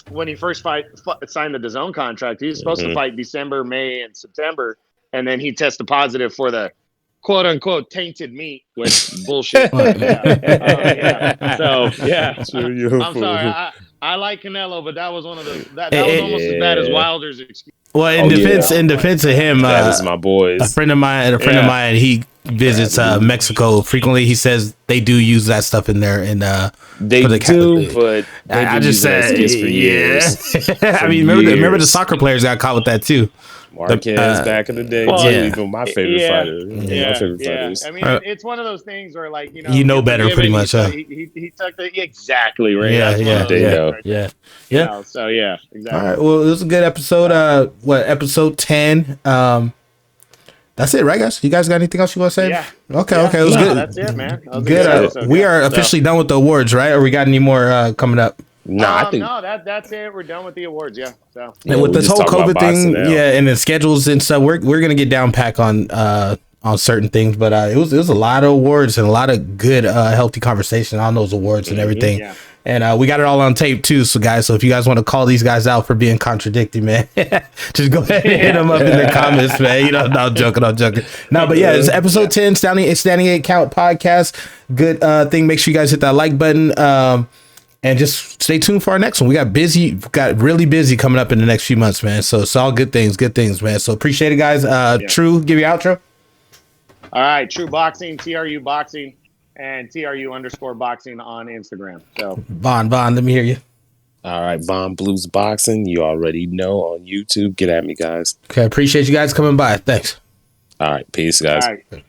when he first signed the DAZN contract. He was supposed to fight December, May, and September, and then he tested positive for the quote unquote tainted meat, which bullshit. So I'm sorry. I like Canelo, but that was one of the that was almost as bad as Wilder's excuse. Well, in defense of him, that is my boys. A friend of mine, he visits Mexico frequently. He says they do use that stuff in there, and they do. But I just said, for years. I mean, remember the soccer players got caught with that too. Marquez back in the day, even my favorite fighter. My favorite fighters. I mean, it's one of those things where, like, you know better, pretty much. He took the exactly right. Yeah. So exactly. All right. Well, it was a good episode. Episode 10. That's it, right, guys? You guys got anything else you want to say? Yeah. Okay. It was good. That's it, man. Good. We are officially done with the awards, right? Or we got any more coming up? I think that's it. We're done with the awards. Yeah. So and with this whole COVID thing, and the schedules and stuff, we're gonna get down pack on certain things. But it was a lot of awards and a lot of good healthy conversation on those awards and everything. Yeah. And we got it all on tape too. So guys, if you guys want to call these guys out for being contradicting, man, just go ahead and hit them up in the comments, man. No, I'm joking. No, but it's episode 10, Standing 8 Count podcast. Good thing. Make sure you guys hit that like button. And just stay tuned for our next one. We got really busy coming up in the next few months, man. So it's all good things, man. So appreciate it, guys. True, give your outro. All right, True Boxing, TRU Boxing, and TRU_boxing on Instagram. So Bond, let me hear you. All right, Bond Blues Boxing. You already know on YouTube. Get at me, guys. Okay, appreciate you guys coming by. Thanks. All right, peace, guys. All right.